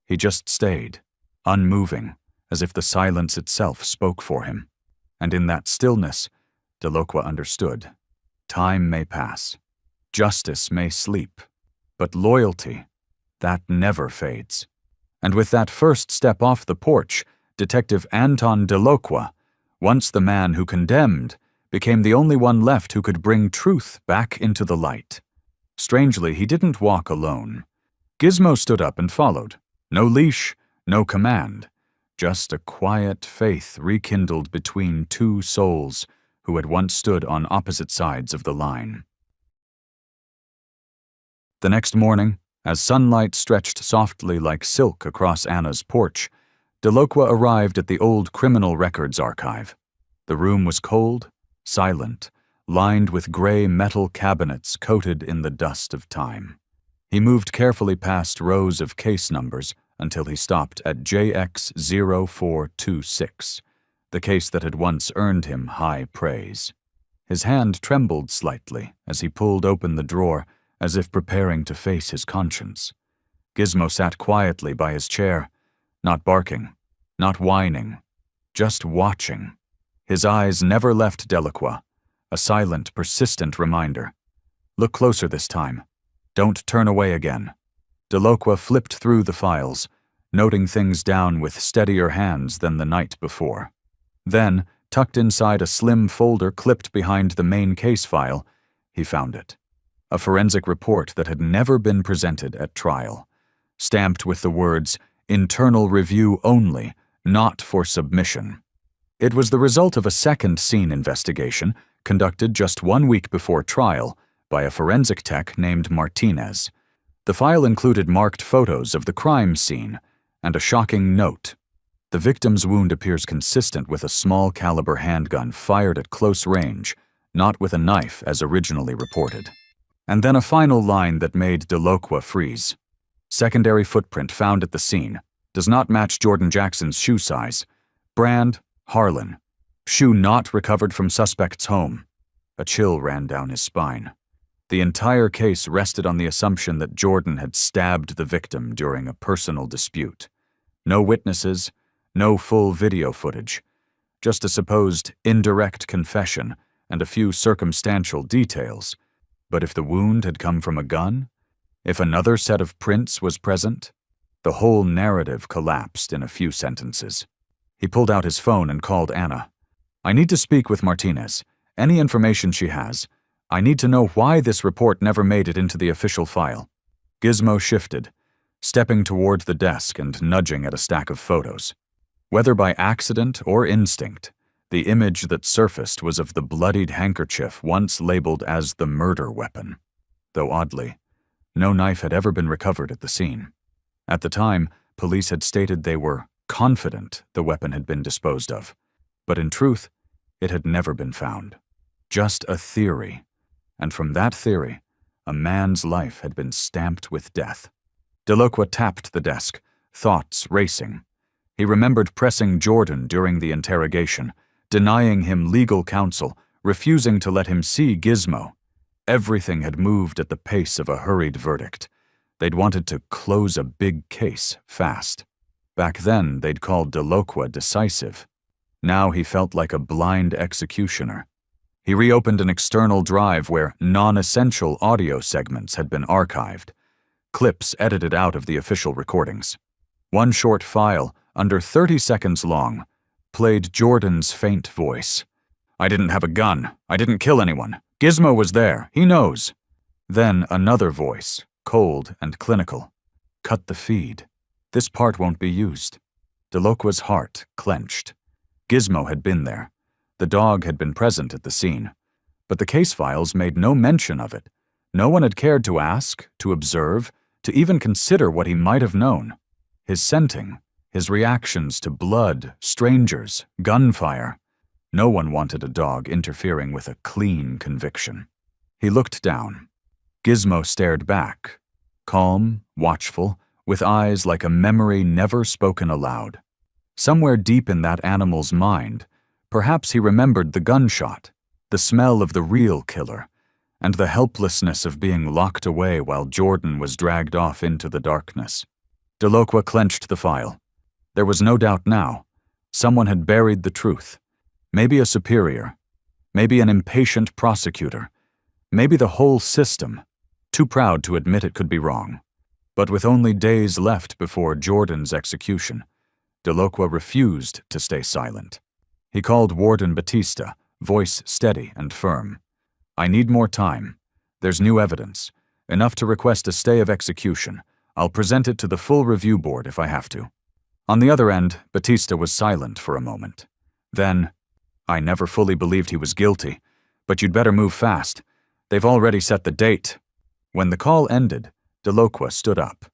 He just stayed, unmoving, as if the silence itself spoke for him. And in that stillness, Delacroix understood. Time may pass. Justice may sleep. But loyalty, that never fades. And with that first step off the porch, Detective Anton Delacroix, once the man who condemned, became the only one left who could bring truth back into the light. Strangely, he didn't walk alone. Gizmo stood up and followed. No leash, no command, just a quiet faith rekindled between two souls who had once stood on opposite sides of the line. The next morning, as sunlight stretched softly like silk across Anna's porch, Delacroix arrived at the old criminal records archive. The room was cold, silent, lined with gray metal cabinets coated in the dust of time. He moved carefully past rows of case numbers until he stopped at JX0426, the case that had once earned him high praise. His hand trembled slightly as he pulled open the drawer, as if preparing to face his conscience. Gizmo sat quietly by his chair, not barking, not whining, just watching. His eyes never left Delacroix, a silent, persistent reminder. "Look closer this time. Don't turn away again." Delacroix flipped through the files, noting things down with steadier hands than the night before. Then, tucked inside a slim folder clipped behind the main case file, he found it. a forensic report that had never been presented at trial, stamped with the words, "Internal review only, not for submission." It was the result of a second scene investigation conducted just 1 week before trial by a forensic tech named Martinez. The file included marked photos of the crime scene and a shocking note. The victim's wound appears consistent with a small caliber handgun fired at close range, not with a knife as originally reported. And then a final line that made Delacroix freeze. Secondary footprint found at the scene. Does not match Jordan Jackson's shoe size. Brand, Harlan. Shoe not recovered from suspect's home. A chill ran down his spine. The entire case rested on the assumption that Jordan had stabbed the victim during a personal dispute. No witnesses, no full video footage, just a supposed indirect confession and a few circumstantial details. But if the wound had come from a gun, if another set of prints was present, the whole narrative collapsed in a few sentences. He pulled out his phone and called Anna. "I need to speak with Martinez. Any information she has. I need to know why this report never made it into the official file." Gizmo shifted, stepping toward the desk and nudging at a stack of photos. Whether by accident or instinct, the image that surfaced was of the bloodied handkerchief once labeled as the murder weapon. Though oddly, no knife had ever been recovered at the scene. At the time, police had stated they were confident the weapon had been disposed of, but in truth, it had never been found. Just a theory, and from that theory, a man's life had been stamped with death. Delacroix tapped the desk, thoughts racing. He remembered pressing Jordan during the interrogation, denying him legal counsel, refusing to let him see Gizmo. Everything had moved at the pace of a hurried verdict. They'd wanted to close a big case fast. Back then, they'd called Delacroix decisive. Now he felt like a blind executioner. He reopened an external drive where non-essential audio segments had been archived, clips edited out of the official recordings. One short file, under 30 seconds long, played Jordan's faint voice. "I didn't have a gun. I didn't kill anyone. Gizmo was there. He knows." Then another voice, cold and clinical. "Cut the feed. This part won't be used." Delacroix's heart clenched. Gizmo had been there. The dog had been present at the scene. But the case files made no mention of it. No one had cared to ask, to observe, to even consider what he might have known. His scenting, his reactions to blood, strangers, gunfire. No one wanted a dog interfering with a clean conviction. He looked down. Gizmo stared back, calm, watchful, with eyes like a memory never spoken aloud. Somewhere deep in that animal's mind, perhaps he remembered the gunshot, the smell of the real killer, and the helplessness of being locked away while Jordan was dragged off into the darkness. Delacroix clenched the file. There was no doubt now. Someone had buried the truth. Maybe a superior. Maybe an impatient prosecutor. Maybe the whole system. Too proud to admit it could be wrong. But with only days left before Jordan's execution, Delacroix refused to stay silent. He called Warden Batista, voice steady and firm. "I need more time. There's new evidence. Enough to request a stay of execution. I'll present it to the full review board if I have to." On the other end, Batista was silent for a moment. Then, "I never fully believed he was guilty, but you'd better move fast. They've already set the date." When the call ended, Delacroix stood up.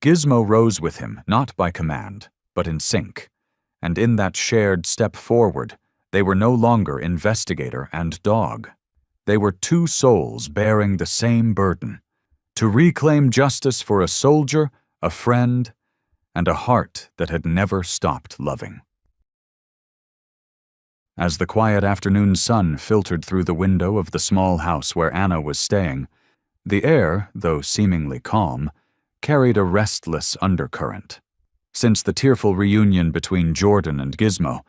Gizmo rose with him, not by command, but in sync. And in that shared step forward, they were no longer investigator and dog. They were two souls bearing the same burden: to reclaim justice for a soldier, a friend, and a heart that had never stopped loving. As the quiet afternoon sun filtered through the window of the small house where Anna was staying, the air, though seemingly calm, carried a restless undercurrent. Since the tearful reunion between Jordan and Gizmo,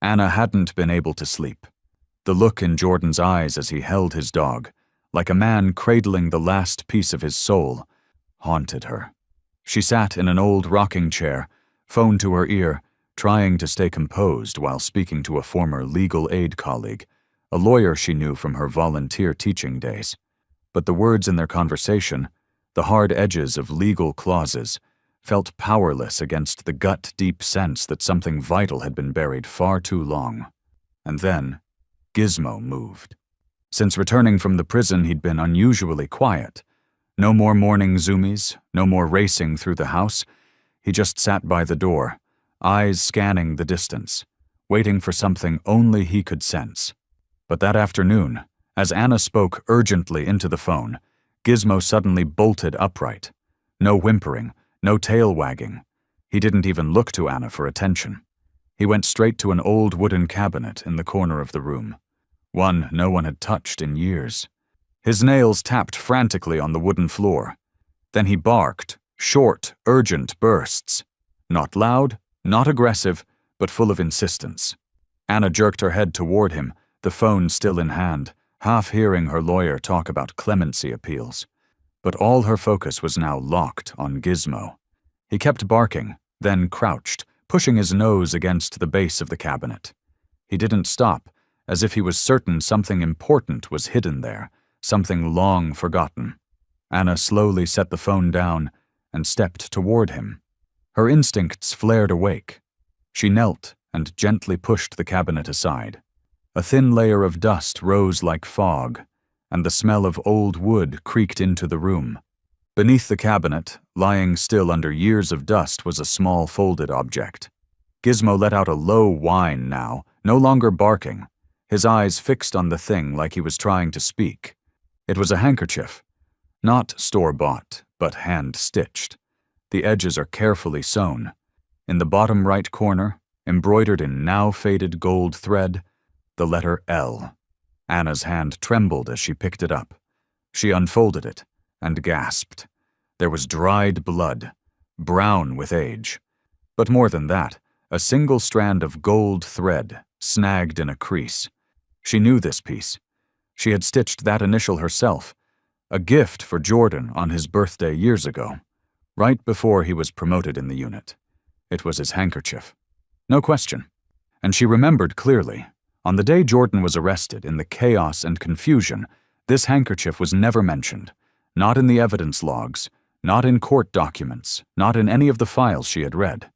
Anna hadn't been able to sleep. The look in Jordan's eyes as he held his dog, like a man cradling the last piece of his soul, haunted her. She sat in an old rocking chair, phone to her ear, trying to stay composed while speaking to a former legal aid colleague, a lawyer she knew from her volunteer teaching days. But the words in their conversation, the hard edges of legal clauses, felt powerless against the gut-deep sense that something vital had been buried far too long. And then, Gizmo moved. Since returning from the prison, he'd been unusually quiet. No more morning zoomies, no more racing through the house. He just sat by the door, eyes scanning the distance, waiting for something only he could sense. But that afternoon, as Anna spoke urgently into the phone, Gizmo suddenly bolted upright. No whimpering, no tail wagging. He didn't even look to Anna for attention. He went straight to an old wooden cabinet in the corner of the room, one no one had touched in years. His nails tapped frantically on the wooden floor. Then he barked, short, urgent bursts. Not loud, not aggressive, but full of insistence. Anna jerked her head toward him, the phone still in hand, half hearing her lawyer talk about clemency appeals. But all her focus was now locked on Gizmo. He kept barking, then crouched, pushing his nose against the base of the cabinet. He didn't stop, as if he was certain something important was hidden there, something long forgotten. Anna slowly set the phone down and stepped toward him. Her instincts flared awake. She knelt and gently pushed the cabinet aside. A thin layer of dust rose like fog, and the smell of old wood creaked into the room. Beneath the cabinet, lying still under years of dust, was a small folded object. Gizmo let out a low whine now, no longer barking, his eyes fixed on the thing like he was trying to speak. It was a handkerchief. Not store-bought, but hand-stitched. The edges are carefully sewn. In the bottom right corner, embroidered in now-faded gold thread, the letter L. Anna's hand trembled as she picked it up. She unfolded it and gasped. There was dried blood, brown with age. But more than that, a single strand of gold thread snagged in a crease. She knew this piece. She had stitched that initial herself, a gift for Jordan on his birthday years ago, right before he was promoted in the unit. It was his handkerchief. No question. And she remembered clearly. On the day Jordan was arrested, in the chaos and confusion, this handkerchief was never mentioned. Not in the evidence logs, not in court documents, not in any of the files she had read.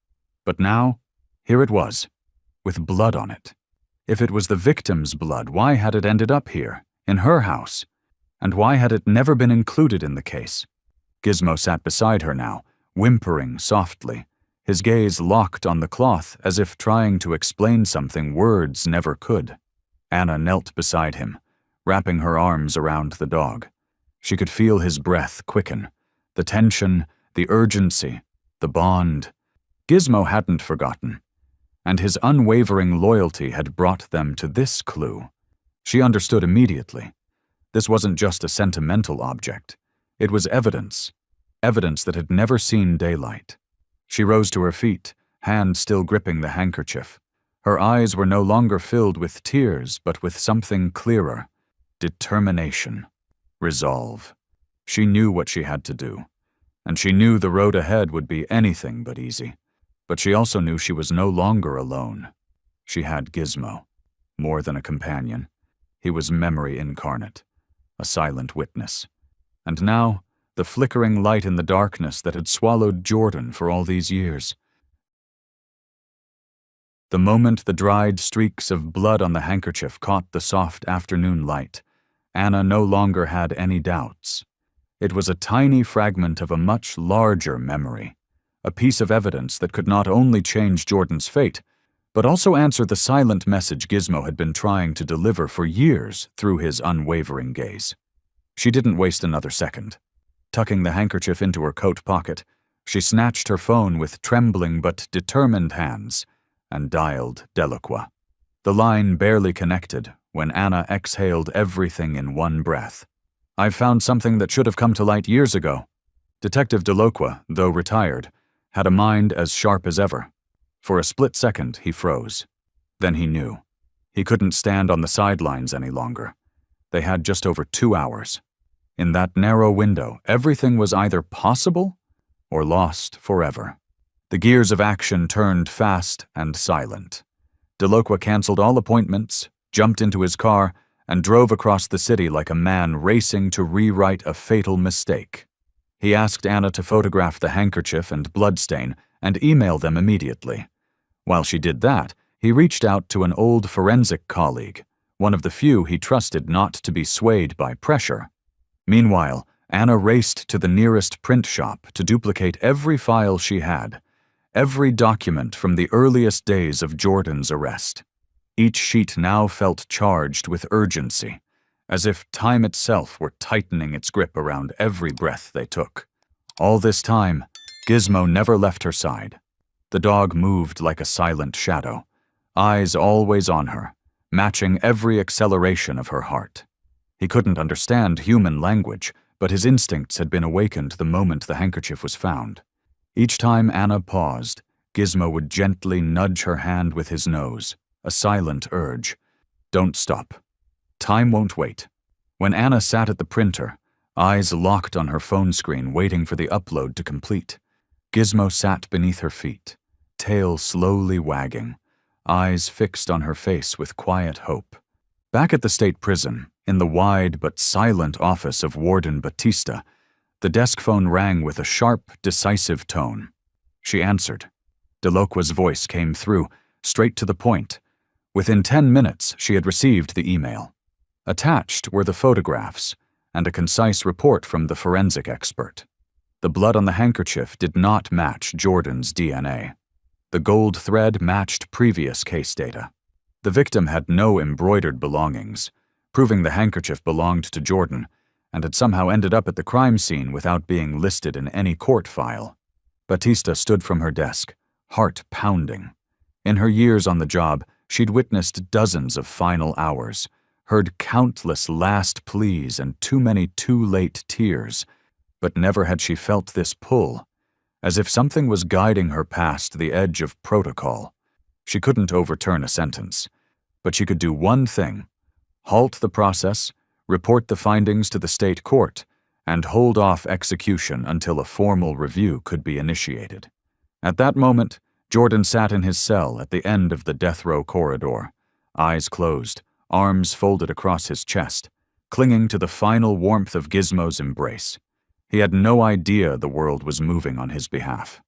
But now, here it was, with blood on it. If it was the victim's blood, why had it ended up here, in her house? And why had it never been included in the case? Gizmo sat beside her now, whimpering softly, his gaze locked on the cloth as if trying to explain something words never could. Anna knelt beside him, wrapping her arms around the dog. She could feel his breath quicken, the tension, the urgency, the bond. Gizmo hadn't forgotten, and his unwavering loyalty had brought them to this clue. She understood immediately. This wasn't just a sentimental object. It was evidence that had never seen daylight. She rose to her feet, hand still gripping the handkerchief. Her eyes were no longer filled with tears, but with something clearer. Determination. Resolve. She knew what she had to do, and she knew the road ahead would be anything but easy. But she also knew she was no longer alone. She had Gizmo. More than a companion. He was memory incarnate, a silent witness. And now, the flickering light in the darkness that had swallowed Jordan for all these years. The moment the dried streaks of blood on the handkerchief caught the soft afternoon light, Anna no longer had any doubts. It was a tiny fragment of a much larger memory, a piece of evidence that could not only change Jordan's fate, but also answer the silent message Gizmo had been trying to deliver for years through his unwavering gaze. She didn't waste another second. Tucking the handkerchief into her coat pocket, she snatched her phone with trembling but determined hands and dialed Delacroix. The line barely connected when Anna exhaled everything in one breath. "I've found something that should have come to light years ago." Detective Delacroix, though retired, had a mind as sharp as ever. For a split second, he froze. Then he knew. He couldn't stand on the sidelines any longer. They had just over 2 hours. In that narrow window, everything was either possible or lost forever. The gears of action turned fast and silent. Delacroix canceled all appointments, jumped into his car, and drove across the city like a man racing to rewrite a fatal mistake. He asked Anna to photograph the handkerchief and bloodstain and email them immediately. While she did that, he reached out to an old forensic colleague, one of the few he trusted not to be swayed by pressure. Meanwhile, Anna raced to the nearest print shop to duplicate every file she had, every document from the earliest days of Jordan's arrest. Each sheet now felt charged with urgency, as if time itself were tightening its grip around every breath they took. All this time, Gizmo never left her side. The dog moved like a silent shadow, eyes always on her, matching every acceleration of her heart. He couldn't understand human language, but his instincts had been awakened the moment the handkerchief was found. Each time Anna paused, Gizmo would gently nudge her hand with his nose, a silent urge. Don't stop. Time won't wait. When Anna sat at the printer, eyes locked on her phone screen waiting for the upload to complete, Gizmo sat beneath her feet, tail slowly wagging, eyes fixed on her face with quiet hope. Back at the state prison, in the wide but silent office of Warden Batista, the desk phone rang with a sharp, decisive tone. She answered. Delaqua's voice came through, straight to the point. Within 10 minutes, she had received the email. Attached were the photographs and a concise report from the forensic expert. The blood on the handkerchief did not match Jordan's DNA. The gold thread matched previous case data. The victim had no embroidered belongings, proving the handkerchief belonged to Jordan and had somehow ended up at the crime scene without being listed in any court file. Batista stood from her desk, heart pounding. In her years on the job, she'd witnessed dozens of final hours, heard countless last pleas and too many too late tears, but never had she felt this pull, as if something was guiding her past the edge of protocol. She couldn't overturn a sentence, but she could do one thing: halt the process, report the findings to the state court, and hold off execution until a formal review could be initiated. At that moment, Jordan sat in his cell at the end of the death row corridor, eyes closed, arms folded across his chest, clinging to the final warmth of Gizmo's embrace. He had no idea the world was moving on his behalf.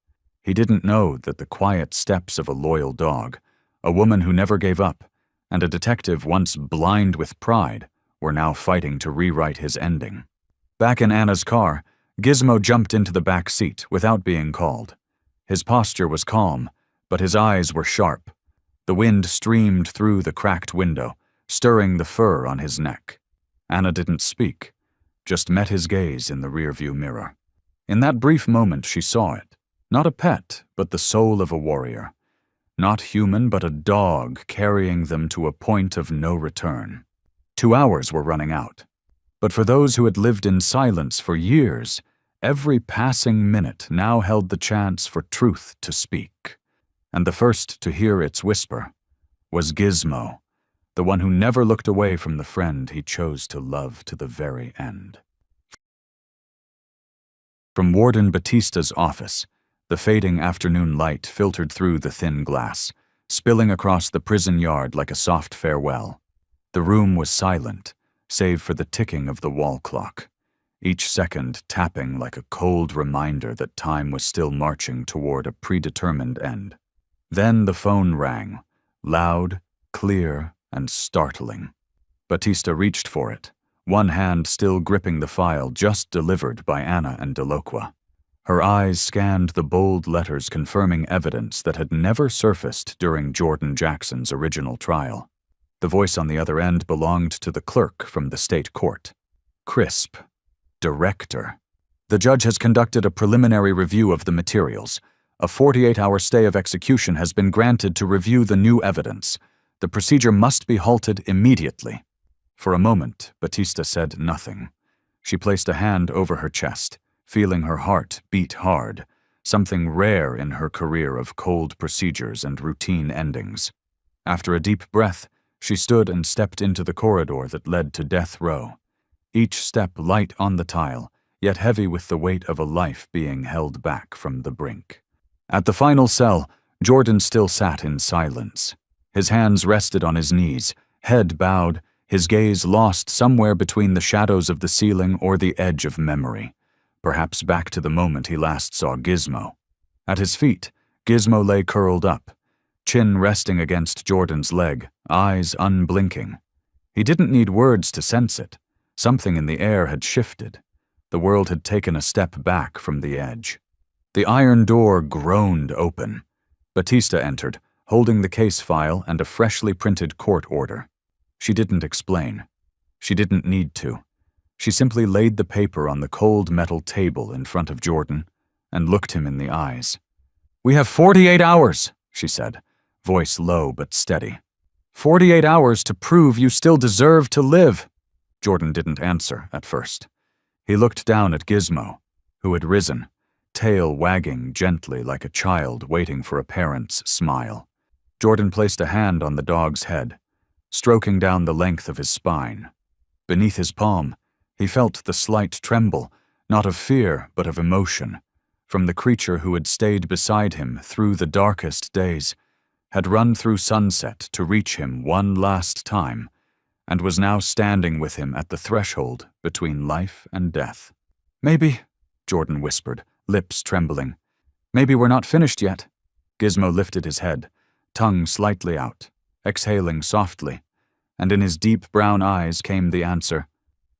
He didn't know that the quiet steps of a loyal dog, a woman who never gave up, and a detective once blind with pride were now fighting to rewrite his ending. Back in Anna's car, Gizmo jumped into the back seat without being called. His posture was calm, but his eyes were sharp. The wind streamed through the cracked window, stirring the fur on his neck. Anna didn't speak, just met his gaze in the rearview mirror. In that brief moment she saw it, not a pet, but the soul of a warrior. Not human, but a dog carrying them to a point of no return. 2 hours were running out. But for those who had lived in silence for years, every passing minute now held the chance for truth to speak. And the first to hear its whisper was Gizmo, the one who never looked away from the friend he chose to love to the very end. From Warden Batista's office, the fading afternoon light filtered through the thin glass, spilling across the prison yard like a soft farewell. The room was silent, save for the ticking of the wall clock, each second tapping like a cold reminder that time was still marching toward a predetermined end. Then the phone rang, loud, clear, and startling. Batista reached for it, one hand still gripping the file just delivered by Anna and Delacroix. Her eyes scanned the bold letters confirming evidence that had never surfaced during Jordan Jackson's original trial. The voice on the other end belonged to the clerk from the state court. Crisp. Director. The judge has conducted a preliminary review of the materials. A 48-hour stay of execution has been granted to review the new evidence. The procedure must be halted immediately. For a moment, Batista said nothing. She placed a hand over her chest, feeling her heart beat hard, something rare in her career of cold procedures and routine endings. After a deep breath, she stood and stepped into the corridor that led to death row, each step light on the tile, yet heavy with the weight of a life being held back from the brink. At the final cell, Jordan still sat in silence. His hands rested on his knees, head bowed, his gaze lost somewhere between the shadows of the ceiling or the edge of memory, perhaps back to the moment he last saw Gizmo. At his feet, Gizmo lay curled up, chin resting against Jordan's leg, eyes unblinking. He didn't need words to sense it. Something in the air had shifted. The world had taken a step back from the edge. The iron door groaned open. Batista entered, holding the case file and a freshly printed court order. She didn't explain. She didn't need to. She simply laid the paper on the cold metal table in front of Jordan and looked him in the eyes. "We have 48 hours, she said, voice low but steady. 48 hours to prove you still deserve to live." Jordan didn't answer at first. He looked down at Gizmo, who had risen, tail wagging gently like a child waiting for a parent's smile. Jordan placed a hand on the dog's head, stroking down the length of his spine. Beneath his palm, he felt the slight tremble, not of fear but of emotion, from the creature who had stayed beside him through the darkest days, had run through sunset to reach him one last time, and was now standing with him at the threshold between life and death. "Maybe," Jordan whispered, lips trembling. "Maybe we're not finished yet." Gizmo lifted his head, tongue slightly out, exhaling softly, and in his deep brown eyes came the answer,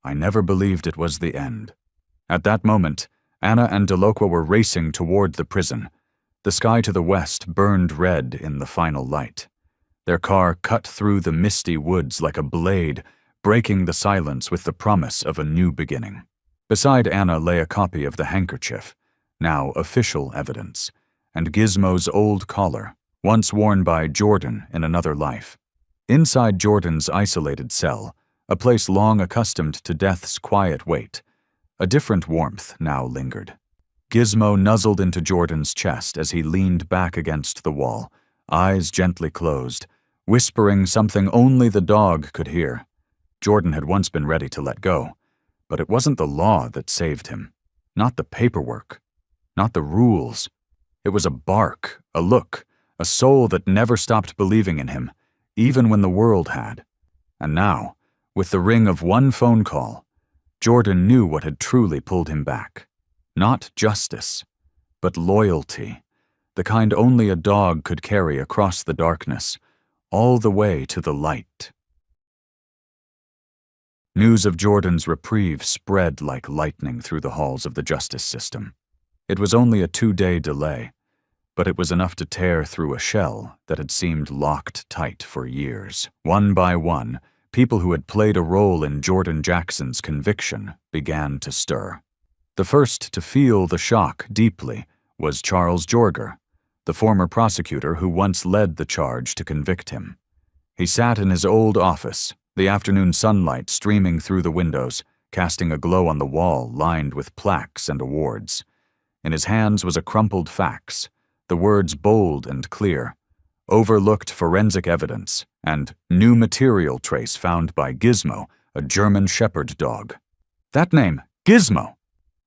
"I never believed it was the end." At that moment, Anna and Delocqua were racing toward the prison. The sky to the west burned red in the final light. Their car cut through the misty woods like a blade, breaking the silence with the promise of a new beginning. Beside Anna lay a copy of the handkerchief, now official evidence, and Gizmo's old collar, once worn by Jordan in another life. Inside Jordan's isolated cell, a place long accustomed to death's quiet weight, a different warmth now lingered. Gizmo nuzzled into Jordan's chest as he leaned back against the wall, eyes gently closed, whispering something only the dog could hear. Jordan had once been ready to let go, but it wasn't the law that saved him, not the paperwork, not the rules. It was a bark, a look, a soul that never stopped believing in him, even when the world had. And now, with the ring of one phone call, Jordan knew what had truly pulled him back. Not justice, but loyalty, the kind only a dog could carry across the darkness, all the way to the light. News of Jordan's reprieve spread like lightning through the halls of the justice system. It was only a 2-day delay, but it was enough to tear through a shell that had seemed locked tight for years. One by one, people who had played a role in Jordan Jackson's conviction began to stir. The first to feel the shock deeply was Charles Jorger, the former prosecutor who once led the charge to convict him. He sat in his old office, the afternoon sunlight streaming through the windows, casting a glow on the wall lined with plaques and awards. In his hands was a crumpled fax, the words bold and clear, "Overlooked forensic evidence," and "New material trace found by Gizmo, a German Shepherd dog." That name, Gizmo!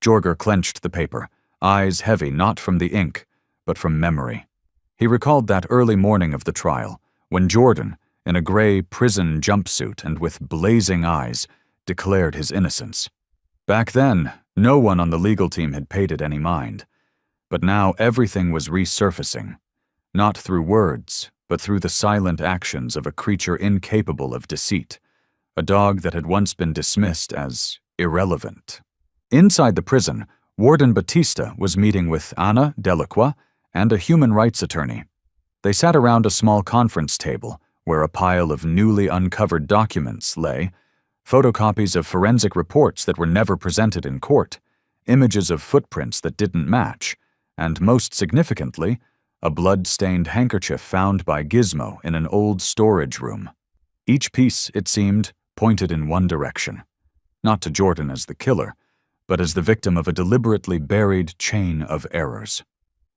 Jorger clenched the paper, eyes heavy not from the ink, but from memory. He recalled that early morning of the trial, when Jordan, in a gray prison jumpsuit and with blazing eyes, declared his innocence. Back then, no one on the legal team had paid it any mind, but now everything was resurfacing, not through words, but through the silent actions of a creature incapable of deceit, a dog that had once been dismissed as irrelevant. Inside the prison, Warden Batista was meeting with Anna, Delacqua, and a human rights attorney. They sat around a small conference table where a pile of newly uncovered documents lay, photocopies of forensic reports that were never presented in court, images of footprints that didn't match, and most significantly, a blood-stained handkerchief found by Gizmo in an old storage room. Each piece, it seemed, pointed in one direction, not to Jordan as the killer, but as the victim of a deliberately buried chain of errors.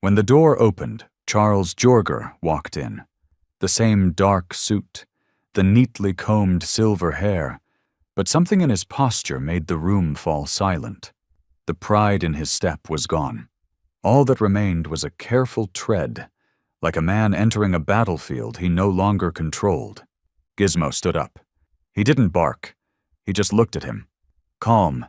When the door opened, Charles Jorger walked in. The same dark suit, the neatly combed silver hair, but something in his posture made the room fall silent. The pride in his step was gone. All that remained was a careful tread, like a man entering a battlefield he no longer controlled. Gizmo stood up. He didn't bark. He just looked at him. Calm,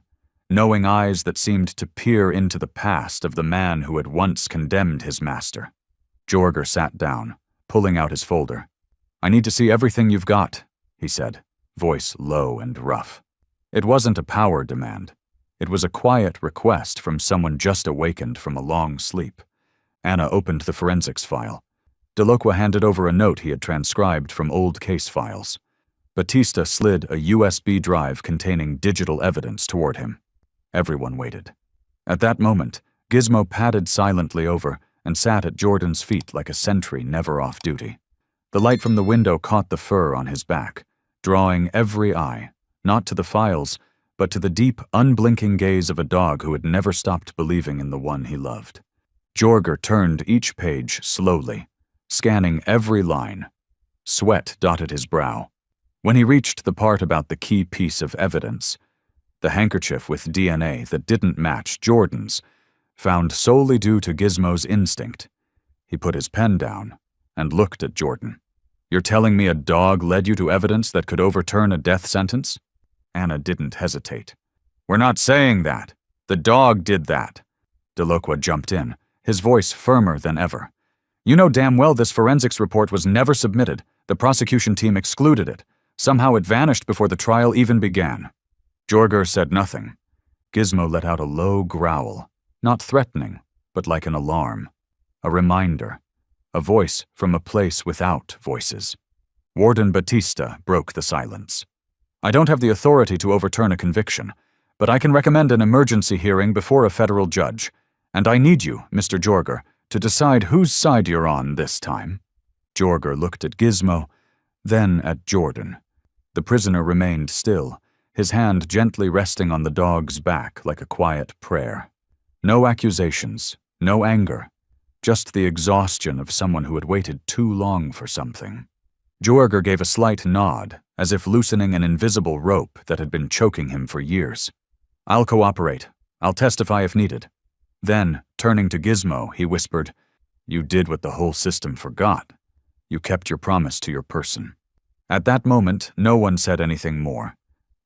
knowing eyes that seemed to peer into the past of the man who had once condemned his master. Jorger sat down, pulling out his folder. "I need to see everything you've got," he said, voice low and rough. It wasn't a power demand. It was a quiet request from someone just awakened from a long sleep. Anna opened the forensics file. Delocqua handed over a note he had transcribed from old case files. Batista slid a USB drive containing digital evidence toward him. Everyone waited. At that moment, Gizmo padded silently over and sat at Jordan's feet like a sentry never off duty. The light from the window caught the fur on his back, drawing every eye, not to the files, but to the deep, unblinking gaze of a dog who had never stopped believing in the one he loved. Jorger turned each page slowly, scanning every line. Sweat dotted his brow. When he reached the part about the key piece of evidence, the handkerchief with DNA that didn't match Jordan's, found solely due to Gizmo's instinct, he put his pen down and looked at Jordan. "You're telling me a dog led you to evidence that could overturn a death sentence?" Anna didn't hesitate. "We're not saying that. The dog did that." Delocqua jumped in, his voice firmer than ever. "You know damn well this forensics report was never submitted. The prosecution team excluded it. Somehow it vanished before the trial even began." Jorger said nothing. Gizmo let out a low growl, not threatening, but like an alarm. A reminder. A voice from a place without voices. Warden Batista broke the silence. "I don't have the authority to overturn a conviction, but I can recommend an emergency hearing before a federal judge, and I need you, Mr. Jorger, to decide whose side you're on this time." Jorger looked at Gizmo, then at Jordan. The prisoner remained still, his hand gently resting on the dog's back like a quiet prayer. No accusations, no anger, just the exhaustion of someone who had waited too long for something. Jorger gave a slight nod, as if loosening an invisible rope that had been choking him for years. "I'll cooperate. I'll testify if needed." Then, turning to Gizmo, he whispered, "You did what the whole system forgot. You kept your promise to your person." At that moment, no one said anything more.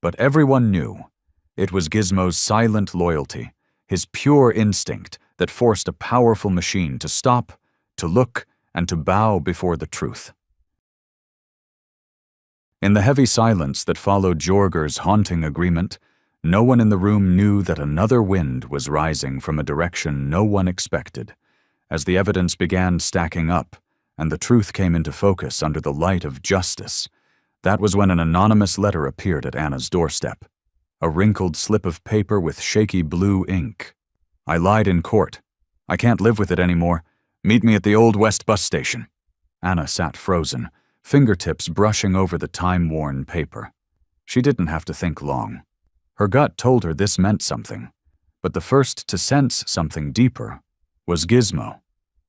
But everyone knew. It was Gizmo's silent loyalty, his pure instinct, that forced a powerful machine to stop, to look, and to bow before the truth. In the heavy silence that followed Jorger's haunting agreement, no one in the room knew that another wind was rising from a direction no one expected. As the evidence began stacking up, and the truth came into focus under the light of justice, that was when an anonymous letter appeared at Anna's doorstep. A wrinkled slip of paper with shaky blue ink. "I lied in court. I can't live with it anymore. Meet me at the Old West bus station." Anna sat frozen, fingertips brushing over the time-worn paper. She didn't have to think long. Her gut told her this meant something, but the first to sense something deeper was Gizmo.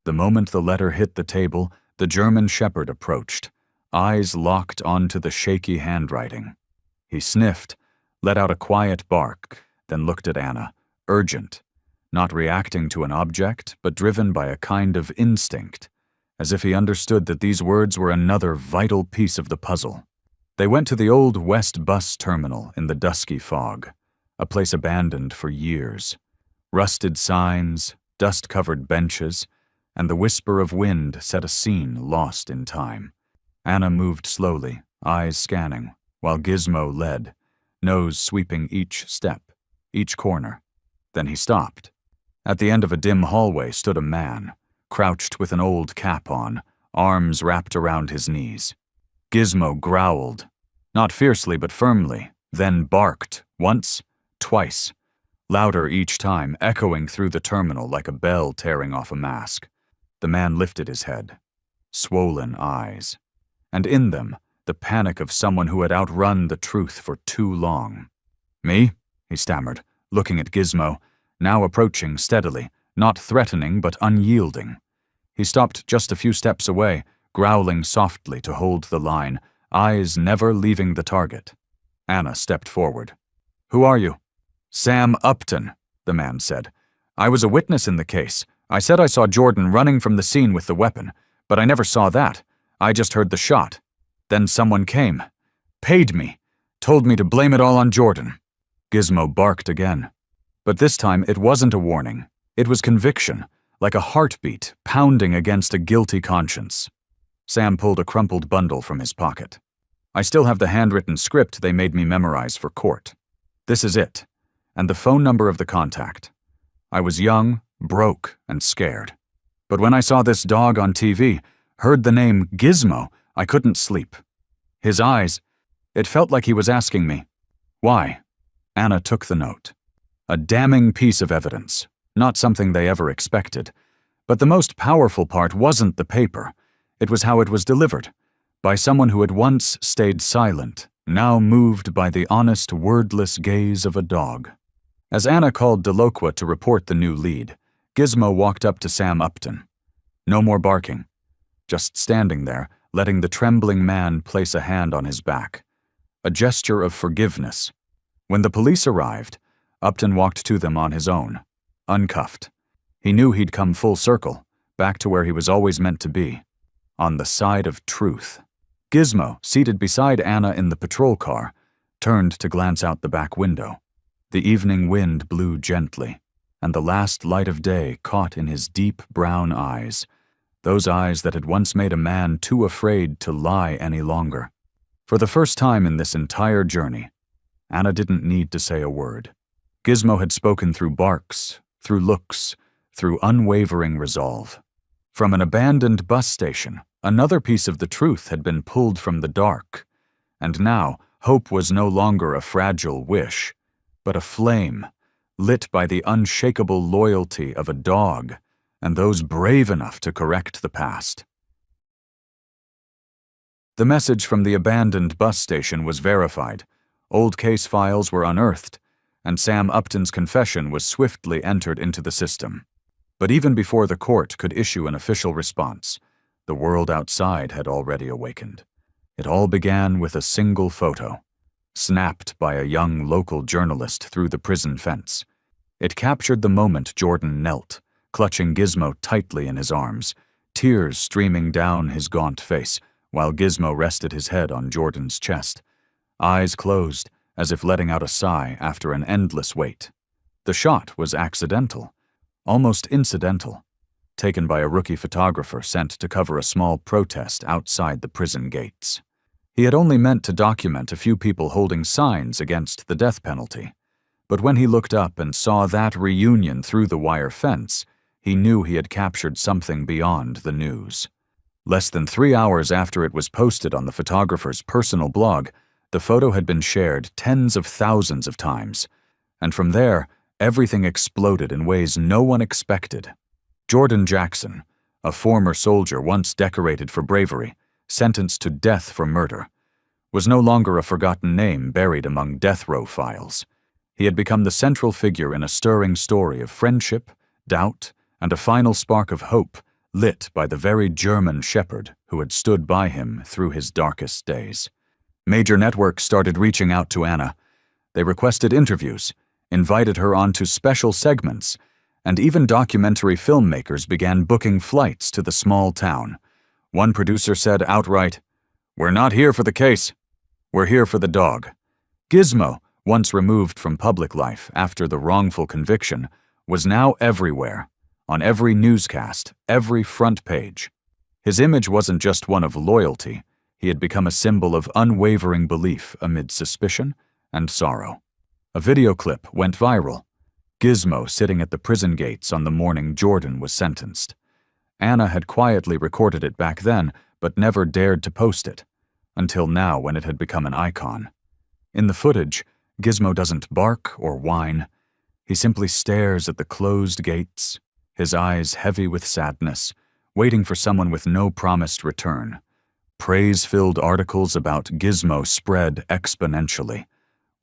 The moment the letter hit the table, the German shepherd approached, eyes locked onto the shaky handwriting. He sniffed, let out a quiet bark, then looked at Anna, urgent, not reacting to an object, but driven by a kind of instinct, as if he understood that these words were another vital piece of the puzzle. They went to the Old West bus terminal in the dusky fog, a place abandoned for years. Rusted signs, dust-covered benches, and the whisper of wind set a scene lost in time. Anna moved slowly, eyes scanning, while Gizmo led, nose sweeping each step, each corner. Then he stopped. At the end of a dim hallway stood a man, crouched with an old cap on, arms wrapped around his knees. Gizmo growled, not fiercely but firmly, then barked, once, twice, louder each time, echoing through the terminal like a bell tearing off a mask. The man lifted his head, swollen eyes, and in them, the panic of someone who had outrun the truth for too long. "Me?" he stammered, looking at Gizmo, now approaching steadily, not threatening but unyielding. He stopped just a few steps away, growling softly to hold the line, eyes never leaving the target. Anna stepped forward. "Who are you?" "Sam Upton," the man said. "I was a witness in the case. I said I saw Jordan running from the scene with the weapon, but I never saw that. I just heard the shot. Then someone came. Paid me. Told me to blame it all on Jordan. Gizmo barked again. But this time it wasn't a warning. It was conviction, like a heartbeat pounding against a guilty conscience. Sam pulled a crumpled bundle from his pocket. I still have the handwritten script they made me memorize for court. This is it, and the phone number of the contact. I was young, broke, and scared. But when I saw this dog on TV, heard the name Gizmo, I couldn't sleep. His eyes, it felt like he was asking me, why? Anna took the note. A damning piece of evidence, not something they ever expected. But the most powerful part wasn't the paper. It was how it was delivered, by someone who had once stayed silent, now moved by the honest, wordless gaze of a dog. As Anna called Delacourt to report the new lead, Gizmo walked up to Sam Upton. No more barking, just standing there, letting the trembling man place a hand on his back. A gesture of forgiveness. When the police arrived, Upton walked to them on his own, uncuffed. He knew he'd come full circle, back to where he was always meant to be, on the side of truth. Gizmo, seated beside Anna in the patrol car, turned to glance out the back window. The evening wind blew gently, and the last light of day caught in his deep brown eyes, those eyes that had once made a man too afraid to lie any longer. For the first time in this entire journey, Anna didn't need to say a word. Gizmo had spoken through barks, through looks, through unwavering resolve. From an abandoned bus station, another piece of the truth had been pulled from the dark, and now hope was no longer a fragile wish, but a flame, lit by the unshakable loyalty of a dog and those brave enough to correct the past. The message from the abandoned bus station was verified, old case files were unearthed, and Sam Upton's confession was swiftly entered into the system. But even before the court could issue an official response, the world outside had already awakened. It all began with a single photo, snapped by a young local journalist through the prison fence. It captured the moment Jordan knelt, clutching Gizmo tightly in his arms, tears streaming down his gaunt face, while Gizmo rested his head on Jordan's chest, eyes closed, as if letting out a sigh after an endless wait. The shot was accidental, almost incidental, taken by a rookie photographer sent to cover a small protest outside the prison gates. He had only meant to document a few people holding signs against the death penalty, but when he looked up and saw that reunion through the wire fence, he knew he had captured something beyond the news. Less than 3 hours after it was posted on the photographer's personal blog, the photo had been shared tens of thousands of times, and from there, everything exploded in ways no one expected. Jordan Jackson, a former soldier once decorated for bravery, sentenced to death for murder, was no longer a forgotten name buried among death row files. He had become the central figure in a stirring story of friendship, doubt, and a final spark of hope lit by the very German shepherd who had stood by him through his darkest days. Major networks started reaching out to Anna. They requested interviews, invited her onto special segments, and even documentary filmmakers began booking flights to the small town. One producer said outright, "We're not here for the case. We're here for the dog." Gizmo, once removed from public life after the wrongful conviction, was now everywhere, on every newscast, every front page. His image wasn't just one of loyalty. He had become a symbol of unwavering belief amid suspicion and sorrow. A video clip went viral. Gizmo sitting at the prison gates on the morning Jordan was sentenced. Anna had quietly recorded it back then, but never dared to post it, until now when it had become an icon. In the footage, Gizmo doesn't bark or whine. He simply stares at the closed gates, his eyes heavy with sadness, waiting for someone with no promised return. Praise-filled articles about Gizmo spread exponentially.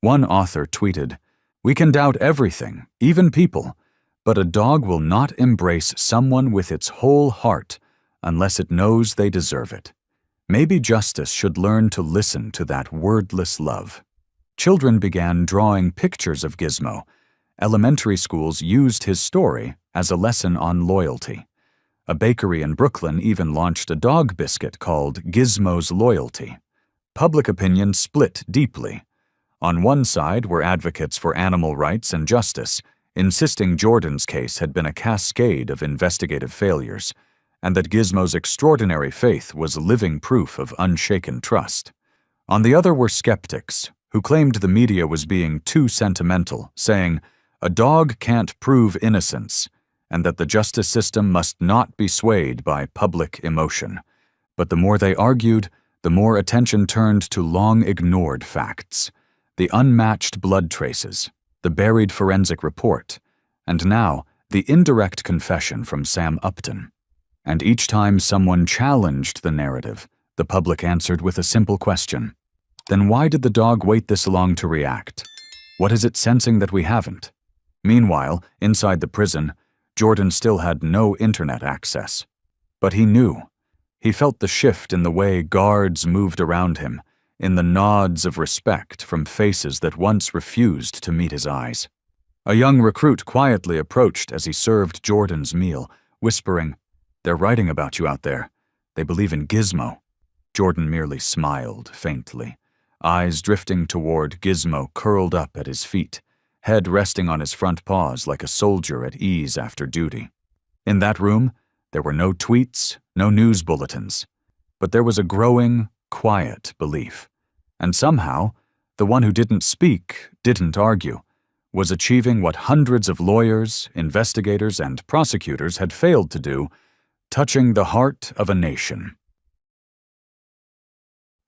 One author tweeted, "We can doubt everything, even people, but a dog will not embrace someone with its whole heart unless it knows they deserve it. Maybe justice should learn to listen to that wordless love." Children began drawing pictures of Gizmo. Elementary schools used his story as a lesson on loyalty. A bakery in Brooklyn even launched a dog biscuit called Gizmo's Loyalty. Public opinion split deeply. On one side were advocates for animal rights and justice, insisting Jordan's case had been a cascade of investigative failures, and that Gizmo's extraordinary faith was living proof of unshaken trust. On the other were skeptics, who claimed the media was being too sentimental, saying, "A dog can't prove innocence," and that the justice system must not be swayed by public emotion. But the more they argued, the more attention turned to long-ignored facts: the unmatched blood traces, the buried forensic report, and now the indirect confession from Sam Upton. And each time someone challenged the narrative, the public answered with a simple question: then why did the dog wait this long to react? What is it sensing that we haven't? Meanwhile, inside the prison, Jordan still had no internet access. But he knew. He felt the shift in the way guards moved around him, in the nods of respect from faces that once refused to meet his eyes. A young recruit quietly approached as he served Jordan's meal, whispering, "They're writing about you out there. They believe in Gizmo." Jordan merely smiled faintly, eyes drifting toward Gizmo curled up at his feet, head resting on his front paws like a soldier at ease after duty. In that room, there were no tweets, no news bulletins, but there was a growing, quiet belief. And somehow, the one who didn't speak, didn't argue, was achieving what hundreds of lawyers, investigators, and prosecutors had failed to do: touching the heart of a nation.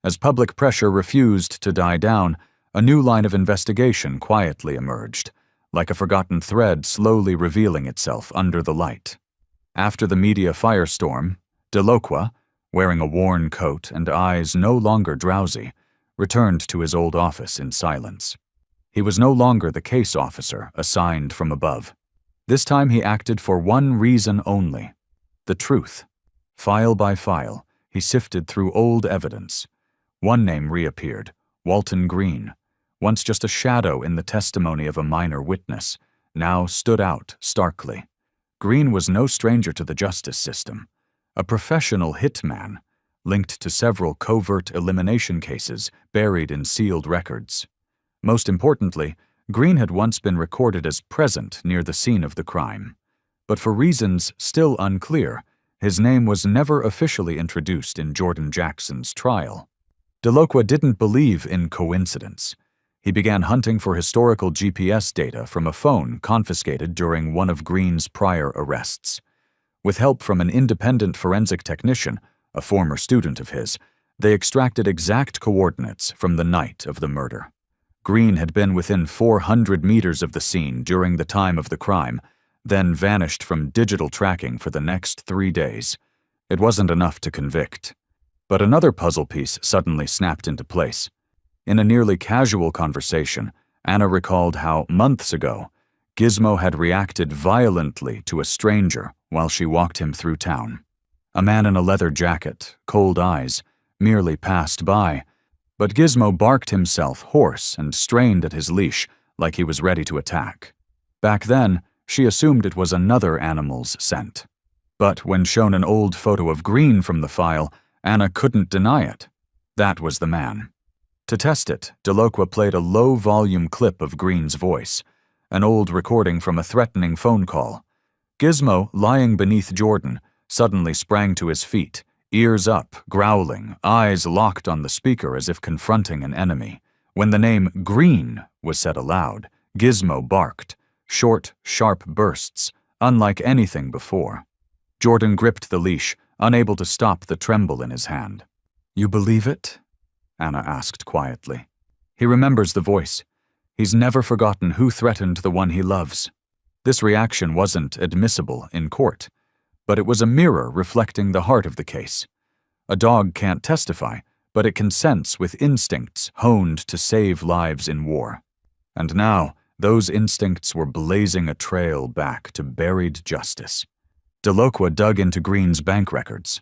As public pressure refused to die down, a new line of investigation quietly emerged, like a forgotten thread slowly revealing itself under the light. After the media firestorm, Delocqua, wearing a worn coat and eyes no longer drowsy, returned to his old office in silence. He was no longer the case officer assigned from above. This time he acted for one reason only: the truth. File by file, he sifted through old evidence. One name reappeared: Walton Green, once just a shadow in the testimony of a minor witness, now stood out starkly. Green was no stranger to the justice system, a professional hitman, linked to several covert elimination cases buried in sealed records. Most importantly, Green had once been recorded as present near the scene of the crime. But for reasons still unclear, his name was never officially introduced in Jordan Jackson's trial. Delocqua didn't believe in coincidence. He began hunting for historical GPS data from a phone confiscated during one of Green's prior arrests. With help from an independent forensic technician, a former student of his, they extracted exact coordinates from the night of the murder. Green had been within 400 meters of the scene during the time of the crime, then vanished from digital tracking for the next 3 days. It wasn't enough to convict. But another puzzle piece suddenly snapped into place. In a nearly casual conversation, Anna recalled how, months ago, Gizmo had reacted violently to a stranger while she walked him through town. A man in a leather jacket, cold eyes, merely passed by, but Gizmo barked himself hoarse and strained at his leash like he was ready to attack. Back then, she assumed it was another animal's scent. But when shown an old photo of Green from the file, Anna couldn't deny it. That was the man. To test it, Delocqua played a low-volume clip of Green's voice, an old recording from a threatening phone call. Gizmo, lying beneath Jordan, suddenly sprang to his feet, ears up, growling, eyes locked on the speaker as if confronting an enemy. When the name Green was said aloud, Gizmo barked, short, sharp bursts, unlike anything before. Jordan gripped the leash, unable to stop the tremble in his hand. "You believe it?" Anna asked quietly. He remembers the voice. He's never forgotten who threatened the one he loves. This reaction wasn't admissible in court, but it was a mirror reflecting the heart of the case. A dog can't testify, but it can sense with instincts honed to save lives in war. And now, those instincts were blazing a trail back to buried justice. Delocqua dug into Green's bank records.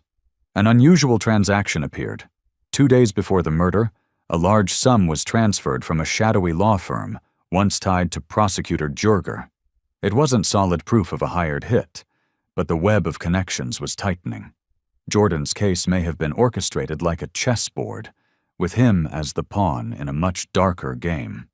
An unusual transaction appeared. 2 days before the murder, a large sum was transferred from a shadowy law firm once tied to prosecutor Jurger. It wasn't solid proof of a hired hit, but the web of connections was tightening. Jordan's case may have been orchestrated like a chessboard, with him as the pawn in a much darker game.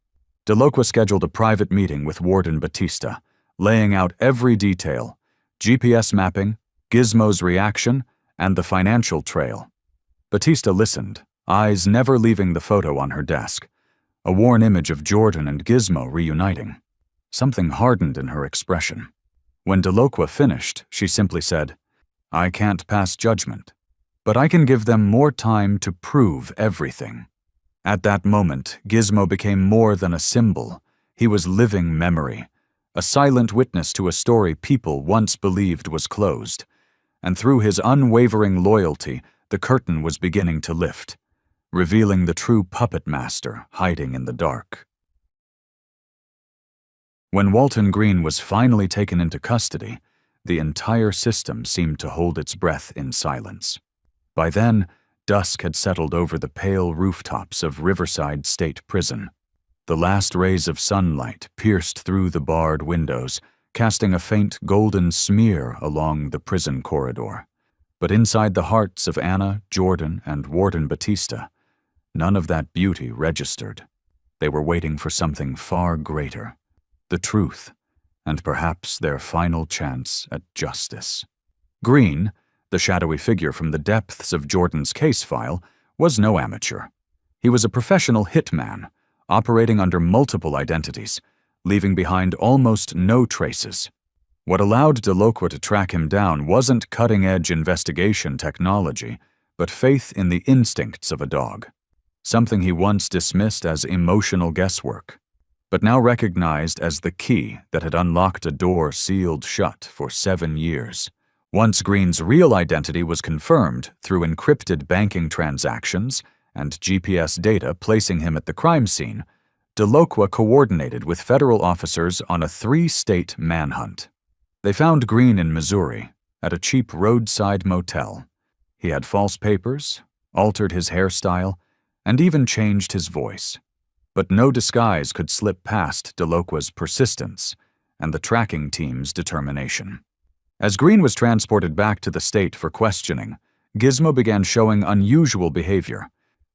Delocqua scheduled a private meeting with Warden Batista, laying out every detail: GPS mapping, Gizmo's reaction, and the financial trail. Batista listened, eyes never leaving the photo on her desk, a worn image of Jordan and Gizmo reuniting. Something hardened in her expression. When Delocqua finished, she simply said, "I can't pass judgment, but I can give them more time to prove everything." At that moment, Gizmo became more than a symbol. He was living memory, a silent witness to a story people once believed was closed. And through his unwavering loyalty, the curtain was beginning to lift, revealing the true puppet master hiding in the dark. When Walton Green was finally taken into custody, the entire system seemed to hold its breath in silence. By then, dusk had settled over the pale rooftops of Riverside State Prison. The last rays of sunlight pierced through the barred windows, casting a faint golden smear along the prison corridor. But inside the hearts of Anna, Jordan, and Warden Batista, none of that beauty registered. They were waiting for something far greater: the truth, and perhaps their final chance at justice. Green, the shadowy figure from the depths of Jordan's case file, was no amateur. He was a professional hitman, operating under multiple identities, leaving behind almost no traces. What allowed Delocqua to track him down wasn't cutting-edge investigation technology, but faith in the instincts of a dog, something he once dismissed as emotional guesswork, but now recognized as the key that had unlocked a door sealed shut for 7 years. Once Green's real identity was confirmed through encrypted banking transactions and GPS data placing him at the crime scene, Delocqua coordinated with federal officers on a 3-state manhunt. They found Green in Missouri, at a cheap roadside motel. He had false papers, altered his hairstyle, and even changed his voice. But no disguise could slip past Delocqua's persistence and the tracking team's determination. As Green was transported back to the state for questioning, Gizmo began showing unusual behavior.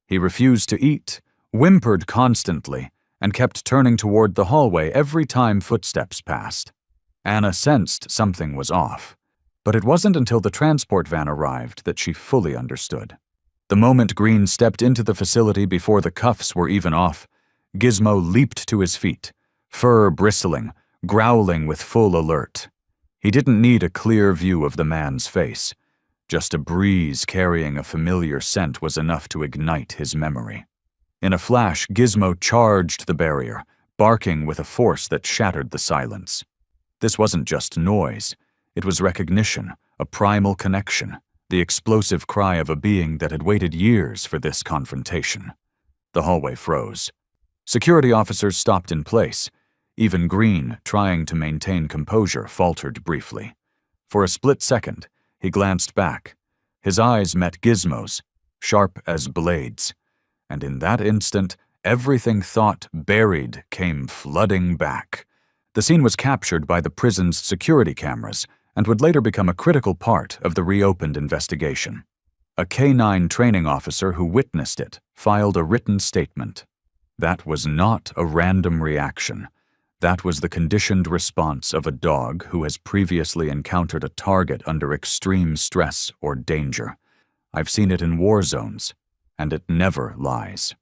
He refused to eat, whimpered constantly, and kept turning toward the hallway every time footsteps passed. Anna sensed something was off, but it wasn't until the transport van arrived that she fully understood. The moment Green stepped into the facility before the cuffs were even off, Gizmo leaped to his feet, fur bristling, growling with full alert. He didn't need a clear view of the man's face. Just a breeze carrying a familiar scent was enough to ignite his memory. In a flash, Gizmo charged the barrier, barking with a force that shattered the silence. This wasn't just noise. It was recognition, a primal connection, the explosive cry of a being that had waited years for this confrontation. The hallway froze. Security officers stopped in place. Even Green, trying to maintain composure, faltered briefly. For a split second, he glanced back. His eyes met Gizmo's, sharp as blades. And in that instant, everything thought buried came flooding back. The scene was captured by the prison's security cameras and would later become a critical part of the reopened investigation. A K-9 training officer who witnessed it filed a written statement. That was not a random reaction. That was the conditioned response of a dog who has previously encountered a target under extreme stress or danger. I've seen it in war zones, and it never lies.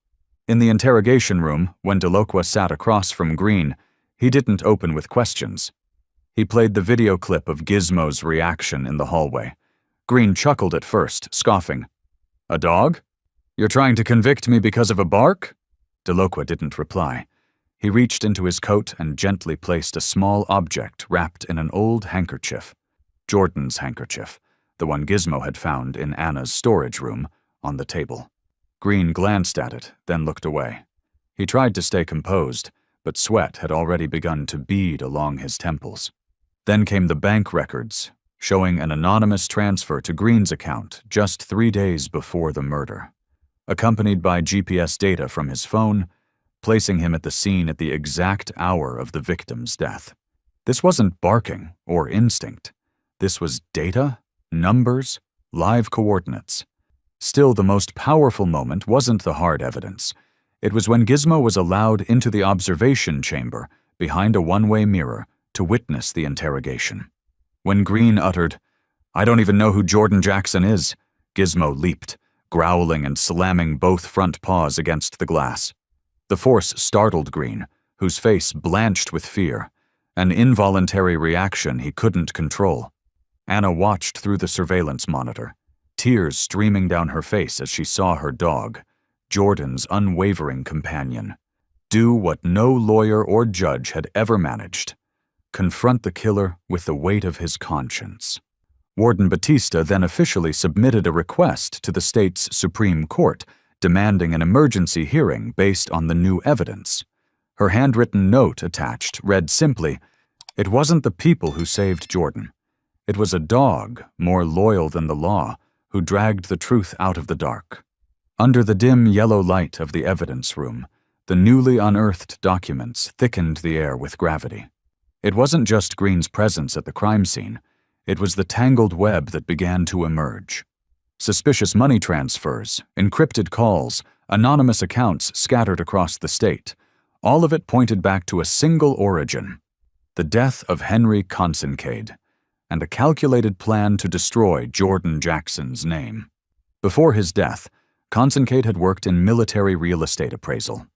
In the interrogation room, when Delocqua sat across from Green, he didn't open with questions. He played the video clip of Gizmo's reaction in the hallway. Green chuckled at first, scoffing. "A dog? You're trying to convict me because of a bark?" Delocqua didn't reply. He reached into his coat and gently placed a small object wrapped in an old handkerchief. Jordan's handkerchief, the one Gizmo had found in Anna's storage room, on the table. Green glanced at it, then looked away. He tried to stay composed, but sweat had already begun to bead along his temples. Then came the bank records, showing an anonymous transfer to Green's account just 3 days before the murder, accompanied by GPS data from his phone, placing him at the scene at the exact hour of the victim's death. This wasn't barking or instinct. This was data, numbers, live coordinates. Still, the most powerful moment wasn't the hard evidence. It was when Gizmo was allowed into the observation chamber behind a one-way mirror to witness the interrogation. When Green uttered, "I don't even know who Jordan Jackson is," Gizmo leaped, growling and slamming both front paws against the glass. The force startled Green, whose face blanched with fear, an involuntary reaction he couldn't control. Anna watched through the surveillance monitor, tears streaming down her face as she saw her dog, Jordan's unwavering companion, do what no lawyer or judge had ever managed: confront the killer with the weight of his conscience. Warden Batista then officially submitted a request to the state's Supreme Court, demanding an emergency hearing based on the new evidence. Her handwritten note attached read simply, "It wasn't the people who saved Jordan. It was a dog, more loyal than the law, who dragged the truth out of the dark." Under the dim yellow light of the evidence room, the newly unearthed documents thickened the air with gravity. It wasn't just Green's presence at the crime scene. It was the tangled web that began to emerge. Suspicious money transfers, encrypted calls, anonymous accounts scattered across the state. All of it pointed back to a single origin: the death of Henry Consincade, and a calculated plan to destroy Jordan Jackson's name. Before his death, Consincade had worked in military real estate appraisal.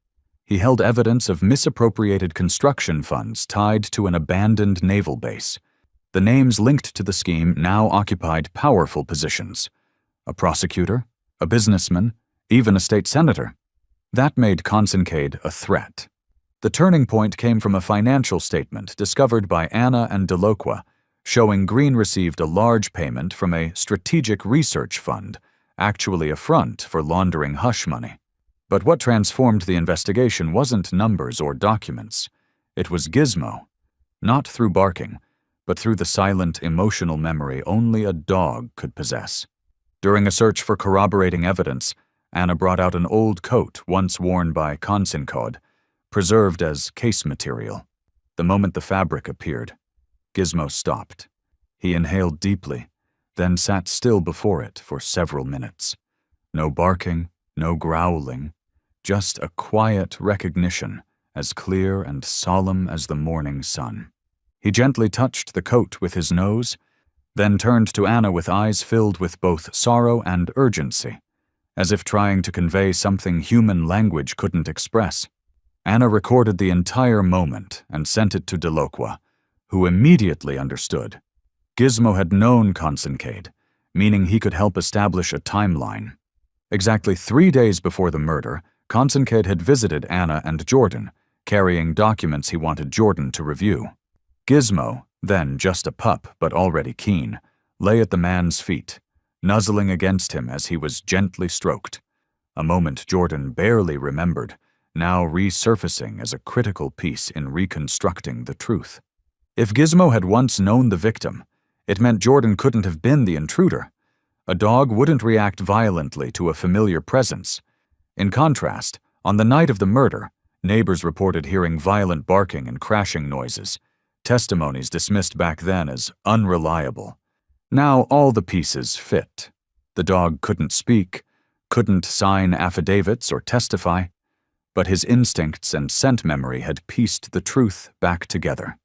He held evidence of misappropriated construction funds tied to an abandoned naval base. The names linked to the scheme now occupied powerful positions: a prosecutor, a businessman, even a state senator. That made Consincade a threat. The turning point came from a financial statement discovered by Anna and Delocqua, showing Green received a large payment from a strategic research fund, actually a front for laundering hush money. But what transformed the investigation wasn't numbers or documents. It was Gizmo. Not through barking, but through the silent, emotional memory only a dog could possess. During a search for corroborating evidence, Anna brought out an old coat once worn by Consincade, preserved as case material. The moment the fabric appeared, Gizmo stopped. He inhaled deeply, then sat still before it for several minutes. No barking, no growling, just a quiet recognition, as clear and solemn as the morning sun. He gently touched the coat with his nose, then turned to Anna with eyes filled with both sorrow and urgency, as if trying to convey something human language couldn't express. Anna recorded the entire moment and sent it to Delocqua, who immediately understood. Gizmo had known Consincade, meaning he could help establish a timeline. Exactly 3 days before the murder, Consincade had visited Anna and Jordan, carrying documents he wanted Jordan to review. Gizmo, then just a pup but already keen, lay at the man's feet, nuzzling against him as he was gently stroked. A moment Jordan barely remembered, now resurfacing as a critical piece in reconstructing the truth. If Gizmo had once known the victim, it meant Jordan couldn't have been the intruder. A dog wouldn't react violently to a familiar presence. In contrast, on the night of the murder, neighbors reported hearing violent barking and crashing noises, testimonies dismissed back then as unreliable. Now all the pieces fit. The dog couldn't speak, couldn't sign affidavits or testify, but his instincts and scent memory had pieced the truth back together.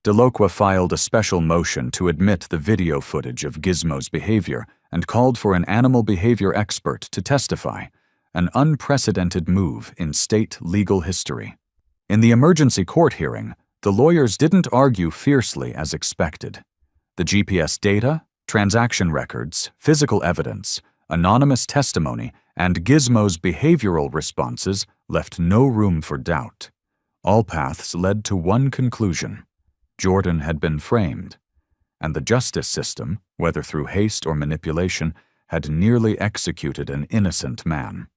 Delocqua filed a special motion to admit the video footage of Gizmo's behavior and called for an animal behavior expert to testify, an unprecedented move in state legal history. In the emergency court hearing, the lawyers didn't argue fiercely as expected. The GPS data, transaction records, physical evidence, anonymous testimony, and Gizmo's behavioral responses left no room for doubt. All paths led to one conclusion: Jordan had been framed, and the justice system, whether through haste or manipulation, had nearly executed an innocent man.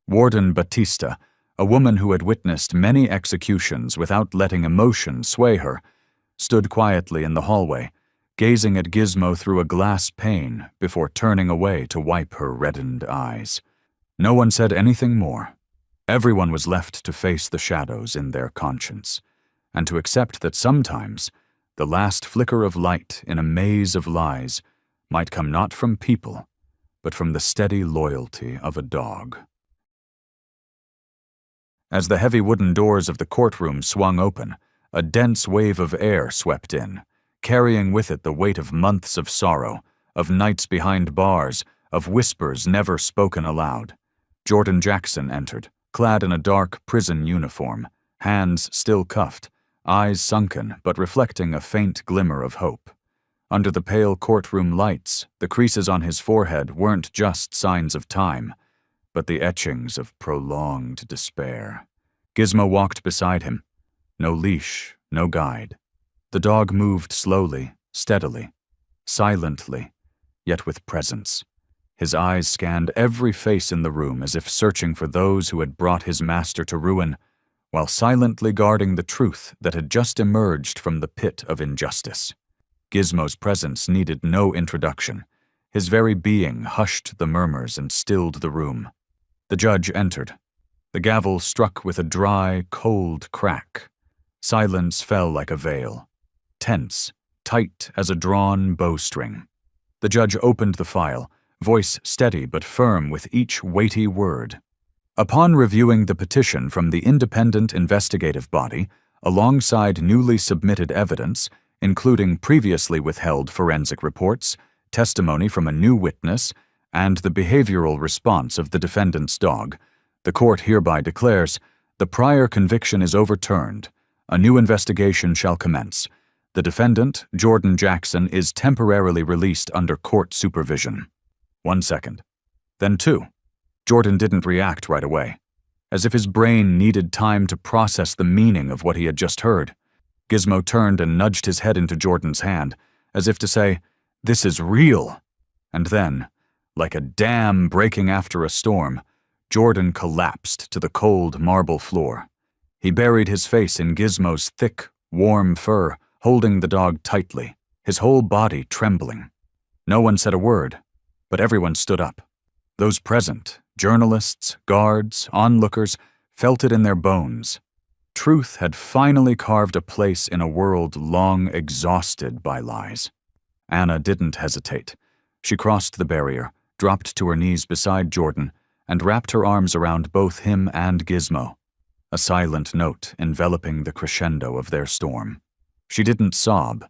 Warden Batista, a woman who had witnessed many executions without letting emotion sway her, stood quietly in the hallway, gazing at Gizmo through a glass pane before turning away to wipe her reddened eyes. No one said anything more. Everyone was left to face the shadows in their conscience, and to accept that sometimes the last flicker of light in a maze of lies might come not from people, but from the steady loyalty of a dog. As the heavy wooden doors of the courtroom swung open, a dense wave of air swept in, carrying with it the weight of months of sorrow, of nights behind bars, of whispers never spoken aloud. Jordan Jackson entered, clad in a dark prison uniform, hands still cuffed, eyes sunken but reflecting a faint glimmer of hope. Under the pale courtroom lights, the creases on his forehead weren't just signs of time, but the etchings of prolonged despair. Gizmo walked beside him. No leash, no guide. The dog moved slowly, steadily, silently, yet with presence. His eyes scanned every face in the room as if searching for those who had brought his master to ruin, while silently guarding the truth that had just emerged from the pit of injustice. Gizmo's presence needed no introduction. His very being hushed the murmurs and stilled the room. The judge entered. The gavel struck with a dry, cold crack. Silence fell like a veil, tense, tight as a drawn bowstring. The judge opened the file, voice steady but firm with each weighty word. Upon reviewing the petition from the independent investigative body, alongside newly submitted evidence, including previously withheld forensic reports, testimony from a new witness, and the behavioral response of the defendant's dog, the court hereby declares, the prior conviction is overturned. A new investigation shall commence. The defendant, Jordan Jackson, is temporarily released under court supervision. 1 second. Then 2. Jordan didn't react right away, as if his brain needed time to process the meaning of what he had just heard. Gizmo turned and nudged his head into Jordan's hand, as if to say, "This is real." And then, like a dam breaking after a storm, Jordan collapsed to the cold marble floor. He buried his face in Gizmo's thick, warm fur, holding the dog tightly, his whole body trembling. No one said a word, but everyone stood up. Those present, journalists, guards, onlookers, felt it in their bones. Truth had finally carved a place in a world long exhausted by lies. Anna didn't hesitate. She crossed the barrier, dropped to her knees beside Jordan, and wrapped her arms around both him and Gizmo, a silent note enveloping the crescendo of their storm. She didn't sob,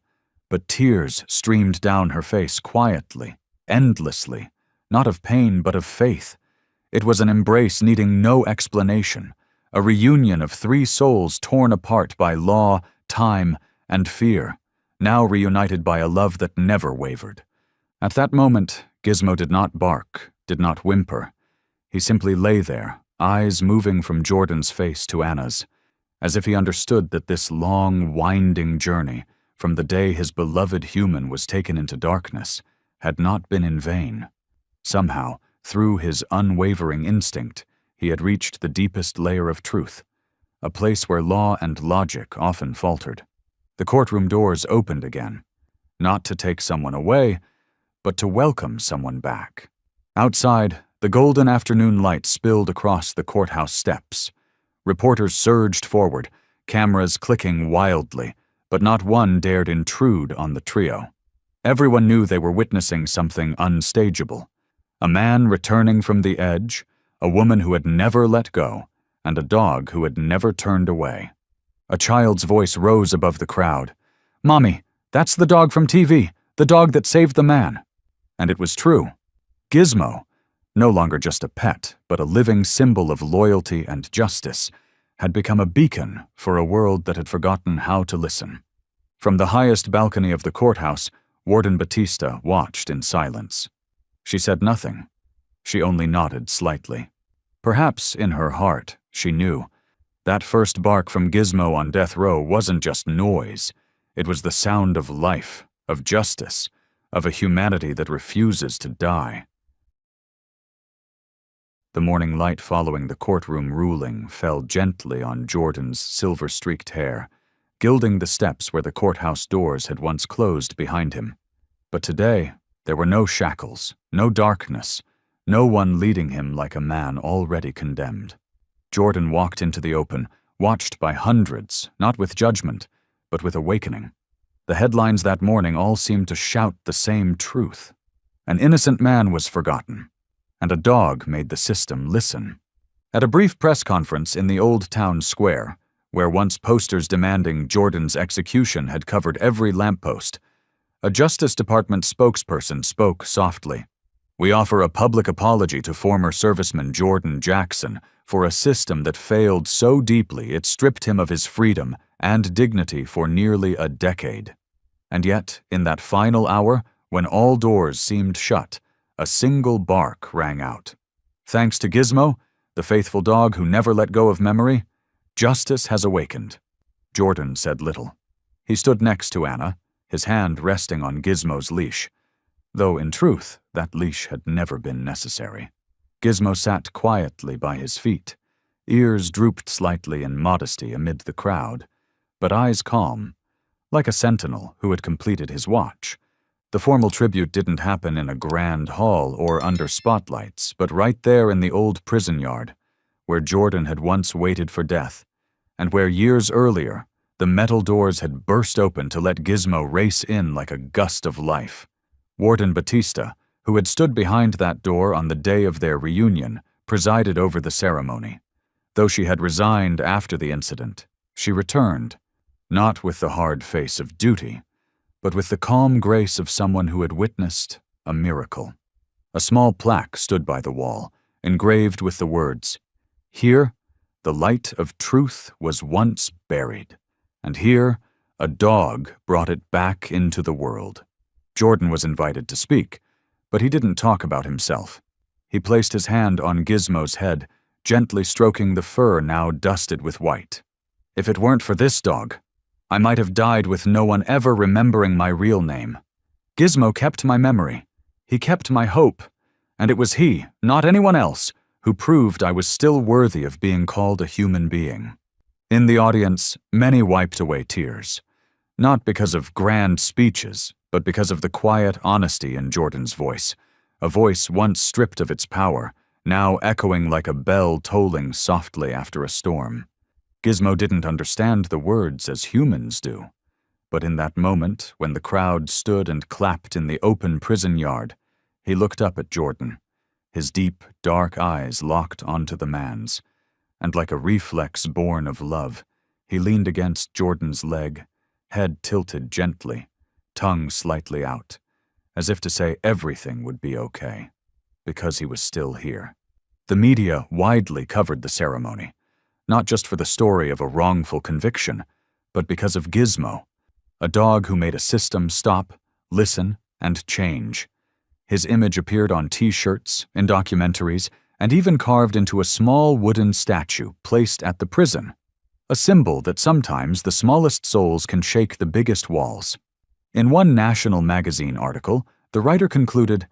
but tears streamed down her face quietly, endlessly, not of pain but of faith. It was an embrace needing no explanation, a reunion of 3 souls torn apart by law, time, and fear, now reunited by a love that never wavered. At that moment, Gizmo did not bark, did not whimper. He simply lay there, eyes moving from Jordan's face to Anna's, as if he understood that this long, winding journey, from the day his beloved human was taken into darkness, had not been in vain. Somehow, through his unwavering instinct, he had reached the deepest layer of truth, a place where law and logic often faltered. The courtroom doors opened again, not to take someone away, but to welcome someone back. Outside, the golden afternoon light spilled across the courthouse steps. Reporters surged forward, cameras clicking wildly, but not one dared intrude on the trio. Everyone knew they were witnessing something unstageable. A man returning from the edge, a woman who had never let go, and a dog who had never turned away. A child's voice rose above the crowd. "Mommy, that's the dog from TV, the dog that saved the man." And it was true. Gizmo, no longer just a pet, but a living symbol of loyalty and justice, had become a beacon for a world that had forgotten how to listen. From the highest balcony of the courthouse, Warden Batista watched in silence. She said nothing. She only nodded slightly. Perhaps in her heart, she knew. That first bark from Gizmo on death row wasn't just noise. It was the sound of life, of justice, of a humanity that refuses to die. The morning light following the courtroom ruling fell gently on Jordan's silver-streaked hair, gilding the steps where the courthouse doors had once closed behind him. But today, there were no shackles, no darkness, no one leading him like a man already condemned. Jordan walked into the open, watched by hundreds, not with judgment, but with awakening. The headlines that morning all seemed to shout the same truth. An innocent man was forgotten, and a dog made the system listen. At a brief press conference in the old town square, where once posters demanding Jordan's execution had covered every lamppost, a Justice Department spokesperson spoke softly. "We offer a public apology to former serviceman Jordan Jackson for a system that failed so deeply it stripped him of his freedom and dignity for nearly a decade." And yet, in that final hour, when all doors seemed shut, a single bark rang out. Thanks to Gizmo, the faithful dog who never let go of memory, justice has awakened. Jordan said little. He stood next to Anna, his hand resting on Gizmo's leash, though in truth that leash had never been necessary. Gizmo sat quietly by his feet, ears drooped slightly in modesty amid the crowd, but eyes calm, like a sentinel who had completed his watch. The formal tribute didn't happen in a grand hall or under spotlights, but right there in the old prison yard, where Jordan had once waited for death, and where years earlier the metal doors had burst open to let Gizmo race in like a gust of life. Warden Batista, who had stood behind that door on the day of their reunion, presided over the ceremony. Though she had resigned after the incident, she returned, not with the hard face of duty, but with the calm grace of someone who had witnessed a miracle. A small plaque stood by the wall, engraved with the words, "Here, the light of truth was once buried, and here, a dog brought it back into the world." Jordan was invited to speak, but he didn't talk about himself. He placed his hand on Gizmo's head, gently stroking the fur now dusted with white. "If it weren't for this dog, I might have died with no one ever remembering my real name. Gizmo kept my memory. He kept my hope. And it was he, not anyone else, who proved I was still worthy of being called a human being." In the audience, many wiped away tears, not because of grand speeches, but because of the quiet honesty in Jordan's voice, a voice once stripped of its power, now echoing like a bell tolling softly after a storm. Gizmo didn't understand the words as humans do, but in that moment, when the crowd stood and clapped in the open prison yard, he looked up at Jordan, his deep, dark eyes locked onto the man's, and like a reflex born of love, he leaned against Jordan's leg, head tilted gently, tongue slightly out, as if to say everything would be okay, because he was still here. The media widely covered the ceremony, not just for the story of a wrongful conviction, but because of Gizmo, a dog who made a system stop, listen, and change. His image appeared on T-shirts, in documentaries, and even carved into a small wooden statue placed at the prison, a symbol that sometimes the smallest souls can shake the biggest walls. In one national magazine article, the writer concluded,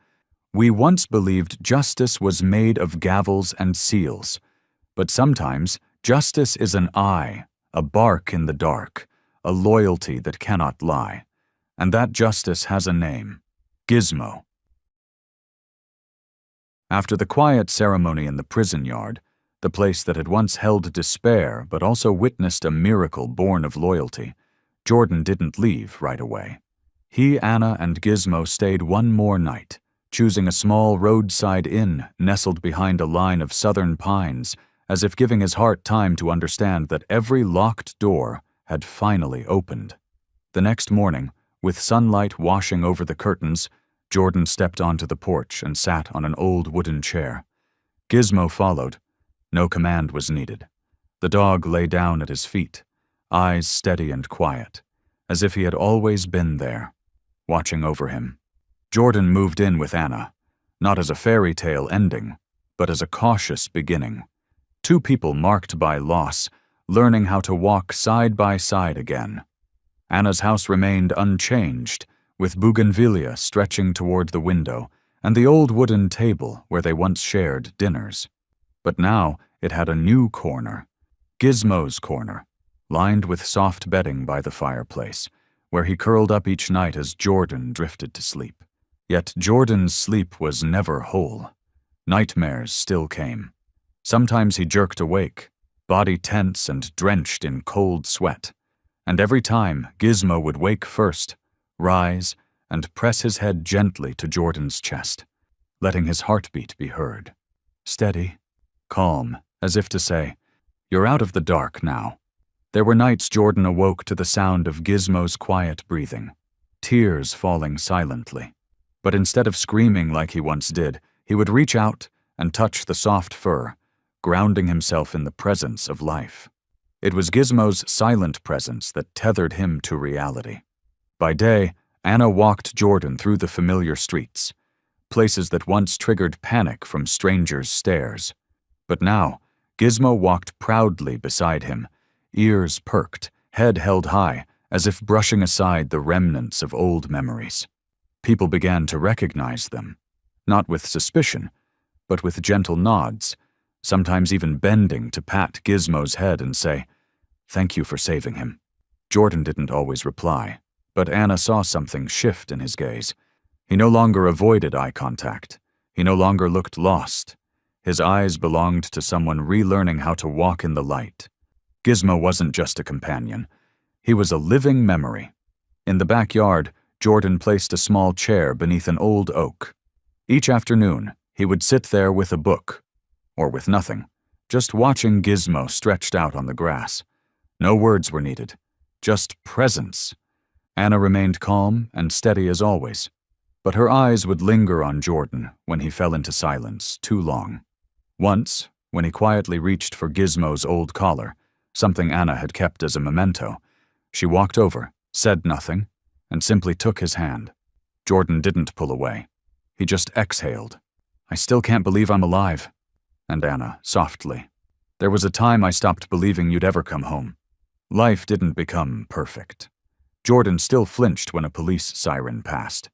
"We once believed justice was made of gavels and seals, but sometimes justice is an eye, a bark in the dark, a loyalty that cannot lie. And that justice has a name, Gizmo." After the quiet ceremony in the prison yard, the place that had once held despair but also witnessed a miracle born of loyalty, Jordan didn't leave right away. He, Anna, and Gizmo stayed one more night, choosing a small roadside inn nestled behind a line of southern pines, as if giving his heart time to understand that every locked door had finally opened. The next morning, with sunlight washing over the curtains, Jordan stepped onto the porch and sat on an old wooden chair. Gizmo followed. No command was needed. The dog lay down at his feet, eyes steady and quiet, as if he had always been there, watching over him. Jordan moved in with Anna, not as a fairy tale ending, but as a cautious beginning. Two people marked by loss, learning how to walk side by side again. Anna's house remained unchanged, with bougainvillea stretching toward the window and the old wooden table where they once shared dinners. But now it had a new corner, Gizmo's corner, lined with soft bedding by the fireplace, where he curled up each night as Jordan drifted to sleep. Yet Jordan's sleep was never whole. Nightmares still came. Sometimes he jerked awake, body tense and drenched in cold sweat, and every time Gizmo would wake first, rise, and press his head gently to Jordan's chest, letting his heartbeat be heard. Steady, calm, as if to say, "You're out of the dark now." There were nights Jordan awoke to the sound of Gizmo's quiet breathing, tears falling silently. But instead of screaming like he once did, he would reach out and touch the soft fur, grounding himself in the presence of life. It was Gizmo's silent presence that tethered him to reality. By day, Anna walked Jordan through the familiar streets, places that once triggered panic from strangers' stares. But now, Gizmo walked proudly beside him, ears perked, head held high, as if brushing aside the remnants of old memories. People began to recognize them, not with suspicion, but with gentle nods, sometimes even bending to pat Gizmo's head and say, "Thank you for saving him." Jordan didn't always reply, but Anna saw something shift in his gaze. He no longer avoided eye contact. He no longer looked lost. His eyes belonged to someone relearning how to walk in the light. Gizmo wasn't just a companion. He was a living memory. In the backyard, Jordan placed a small chair beneath an old oak. Each afternoon, he would sit there with a book, or with nothing, just watching Gizmo stretched out on the grass. No words were needed, just presence. Anna remained calm and steady as always, but her eyes would linger on Jordan when he fell into silence too long. Once, when he quietly reached for Gizmo's old collar, something Anna had kept as a memento, she walked over, said nothing, and simply took his hand. Jordan didn't pull away. He just exhaled. "I still can't believe I'm alive." And Anna, softly, "There was a time I stopped believing you'd ever come home." Life didn't become perfect. Jordan still flinched when a police siren passed.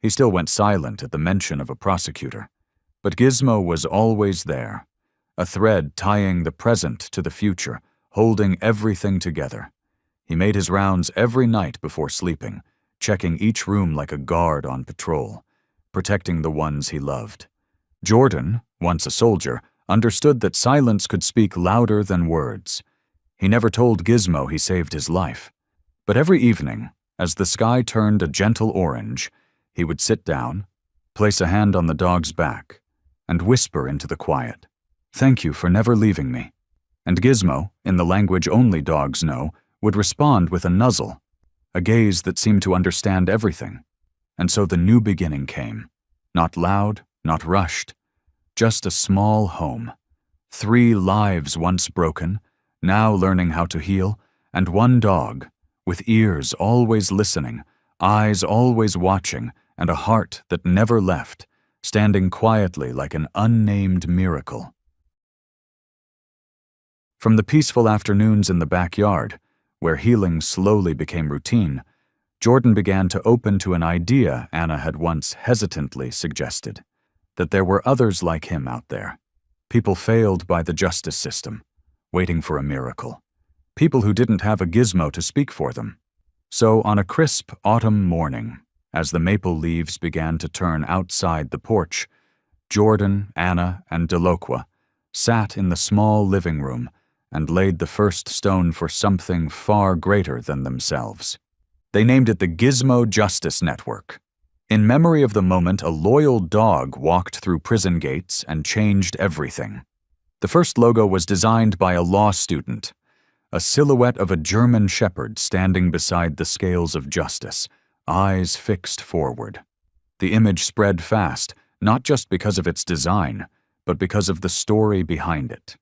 He still went silent at the mention of a prosecutor. But Gizmo was always there, a thread tying the present to the future, holding everything together. He made his rounds every night before sleeping, checking each room like a guard on patrol, protecting the ones he loved. Jordan, once a soldier, understood that silence could speak louder than words. He never told Gizmo he saved his life. But every evening, as the sky turned a gentle orange, he would sit down, place a hand on the dog's back, and whisper into the quiet, "Thank you for never leaving me." And Gizmo, in the language only dogs know, would respond with a nuzzle, a gaze that seemed to understand everything. And so the new beginning came, not loud, not rushed, just a small home. 3 lives once broken, now learning how to heal, and one dog, with ears always listening, eyes always watching, and a heart that never left, standing quietly like an unnamed miracle. From the peaceful afternoons in the backyard, where healing slowly became routine, Jordan began to open to an idea Anna had once hesitantly suggested, that there were others like him out there, people failed by the justice system, waiting for a miracle, people who didn't have a Gizmo to speak for them. So on a crisp autumn morning, as the maple leaves began to turn outside the porch, Jordan, Anna, and Delocqua sat in the small living room and laid the first stone for something far greater than themselves. They named it the Gizmo Justice Network. In memory of the moment a loyal dog walked through prison gates and changed everything. The first logo was designed by a law student, a silhouette of a German shepherd standing beside the scales of justice, eyes fixed forward. The image spread fast, not just because of its design, but because of the story behind it.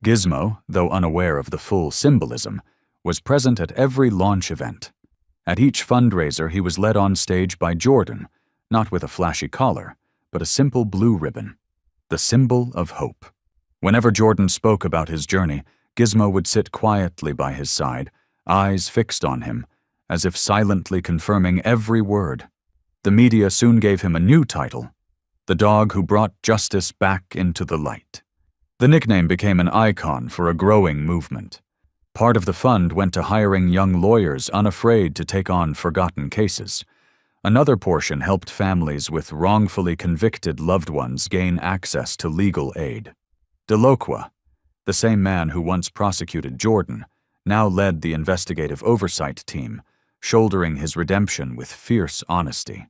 Gizmo, though unaware of the full symbolism, was present at every launch event. At each fundraiser he was led on stage by Jordan, not with a flashy collar, but a simple blue ribbon, the symbol of hope. Whenever Jordan spoke about his journey, Gizmo would sit quietly by his side, eyes fixed on him, as if silently confirming every word. The media soon gave him a new title, the dog who brought justice back into the light. The nickname became an icon for a growing movement. Part of the fund went to hiring young lawyers unafraid to take on forgotten cases. Another portion helped families with wrongfully convicted loved ones gain access to legal aid. Delocqua, the same man who once prosecuted Jordan, now led the investigative oversight team, shouldering his redemption with fierce honesty.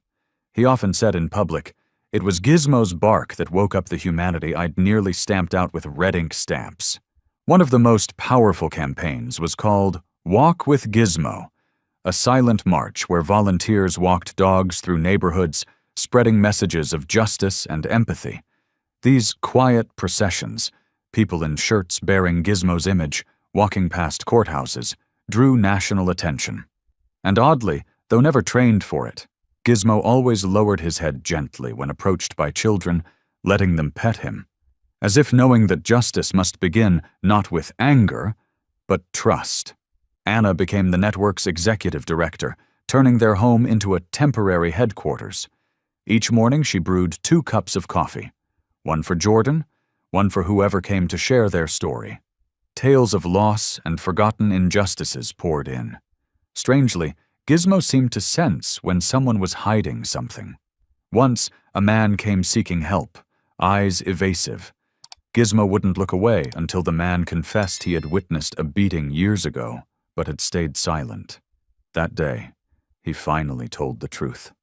He often said in public, "It was Gizmo's bark that woke up the humanity I'd nearly stamped out with red ink stamps." One of the most powerful campaigns was called Walk with Gizmo, a silent march where volunteers walked dogs through neighborhoods, spreading messages of justice and empathy. These quiet processions, people in shirts bearing Gizmo's image, walking past courthouses, drew national attention. And oddly, though never trained for it, Gizmo always lowered his head gently when approached by children, letting them pet him, as if knowing that justice must begin not with anger, but trust. Anna became the network's executive director, turning their home into a temporary headquarters. Each morning she brewed 2 cups of coffee, one for Jordan, one for whoever came to share their story. Tales of loss and forgotten injustices poured in. Strangely, Gizmo seemed to sense when someone was hiding something. Once, a man came seeking help, eyes evasive. Gizmo wouldn't look away until the man confessed he had witnessed a beating years ago, but had stayed silent. That day, he finally told the truth.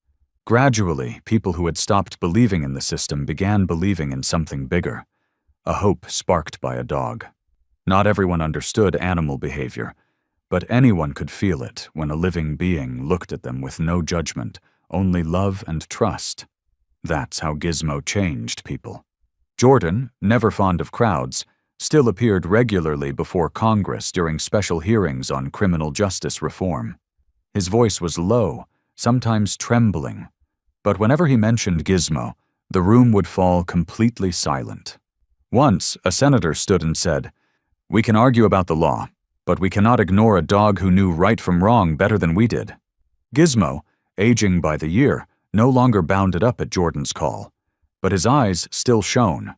Gradually, people who had stopped believing in the system began believing in something bigger, a hope sparked by a dog. Not everyone understood animal behavior, but anyone could feel it when a living being looked at them with no judgment, only love and trust. That's how Gizmo changed people. Jordan, never fond of crowds, still appeared regularly before Congress during special hearings on criminal justice reform. His voice was low, sometimes trembling, but whenever he mentioned Gizmo, the room would fall completely silent. Once, a senator stood and said, "We can argue about the law, but we cannot ignore a dog who knew right from wrong better than we did." Gizmo, aging by the year, no longer bounded up at Jordan's call, but his eyes still shone.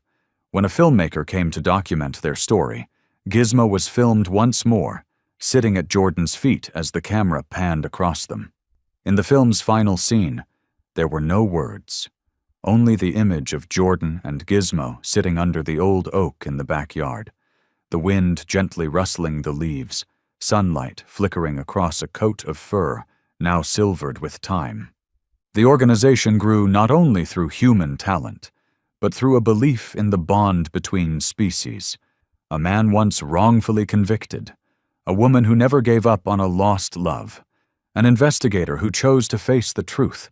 When a filmmaker came to document their story, Gizmo was filmed once more, sitting at Jordan's feet as the camera panned across them. In the film's final scene, there were no words, only the image of Jordan and Gizmo sitting under the old oak in the backyard, the wind gently rustling the leaves, sunlight flickering across a coat of fur, now silvered with time. The organization grew not only through human talent, but through a belief in the bond between species. A man once wrongfully convicted, a woman who never gave up on a lost love, an investigator who chose to face the truth,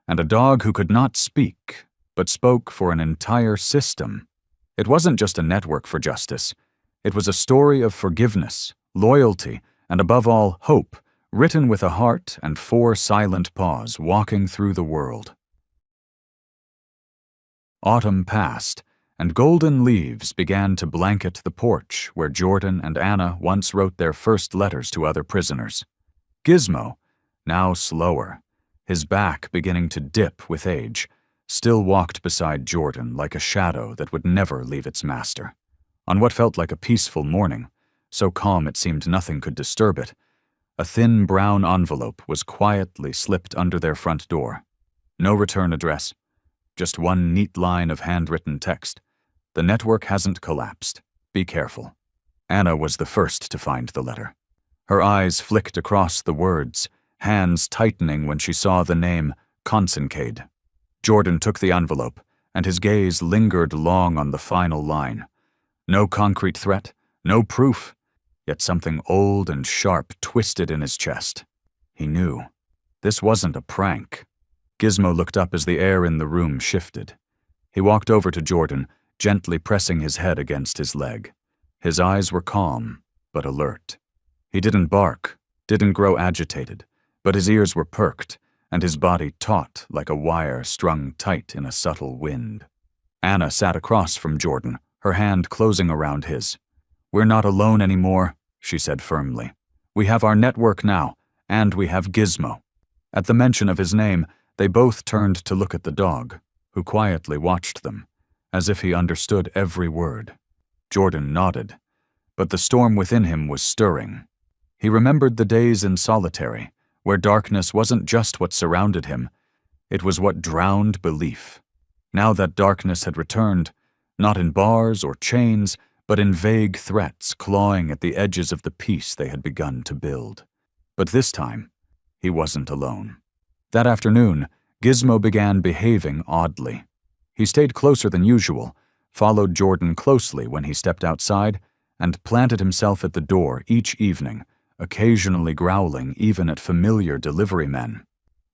and a dog who could not speak, but spoke for an entire system. It wasn't just a network for justice. It was a story of forgiveness, loyalty, and above all, hope, written with a heart and 4 silent paws walking through the world. Autumn passed, and golden leaves began to blanket the porch where Jordan and Anna once wrote their first letters to other prisoners. Gizmo, now slower, his back beginning to dip with age, still walked beside Jordan like a shadow that would never leave its master. On what felt like a peaceful morning, so calm it seemed nothing could disturb it, a thin brown envelope was quietly slipped under their front door. No return address, just one neat line of handwritten text. "The network hasn't collapsed. Be careful." Anna was the first to find the letter. Her eyes flicked across the words, hands tightening when she saw the name Consincade. Jordan took the envelope, and his gaze lingered long on the final line. No concrete threat, no proof, yet something old and sharp twisted in his chest. He knew. This wasn't a prank. Gizmo looked up as the air in the room shifted. He walked over to Jordan, gently pressing his head against his leg. His eyes were calm, but alert. He didn't bark, didn't grow agitated, but his ears were perked, and his body taut like a wire strung tight in a subtle wind. Anna sat across from Jordan, her hand closing around his. "We're not alone anymore," she said firmly. "We have our network now, and we have Gizmo." At the mention of his name, they both turned to look at the dog, who quietly watched them, as if he understood every word. Jordan nodded, but the storm within him was stirring. He remembered the days in solitary, where darkness wasn't just what surrounded him, it was what drowned belief. Now that darkness had returned, not in bars or chains, but in vague threats clawing at the edges of the peace they had begun to build. But this time, He wasn't alone. That afternoon, Gizmo began behaving oddly. He stayed closer than usual, followed Jordan closely when he stepped outside, and planted himself at the door each evening, occasionally growling even at familiar delivery men.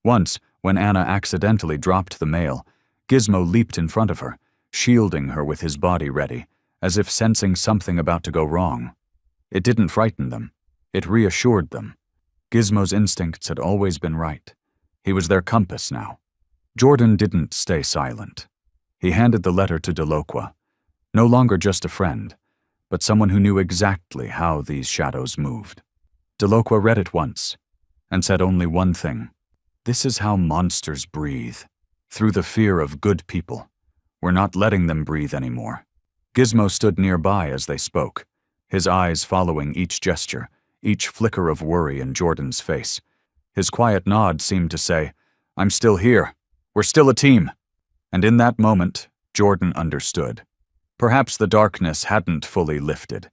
Once, when Anna accidentally dropped the mail, Gizmo leaped in front of her, shielding her with his body ready, as if sensing something about to go wrong. It didn't frighten them. It reassured them. Gizmo's instincts had always been right. He was their compass now. Jordan didn't stay silent. He handed the letter to Delacour, no longer just a friend, but someone who knew exactly how these shadows moved. Delacour read it once, and said only one thing. This is how monsters breathe, through the fear of good people. We're not letting them breathe anymore. Gizmo stood nearby as they spoke, his eyes following each gesture, each flicker of worry in Jordan's face. His quiet nod seemed to say, I'm still here. We're still a team. And in that moment, Jordan understood. Perhaps the darkness hadn't fully lifted,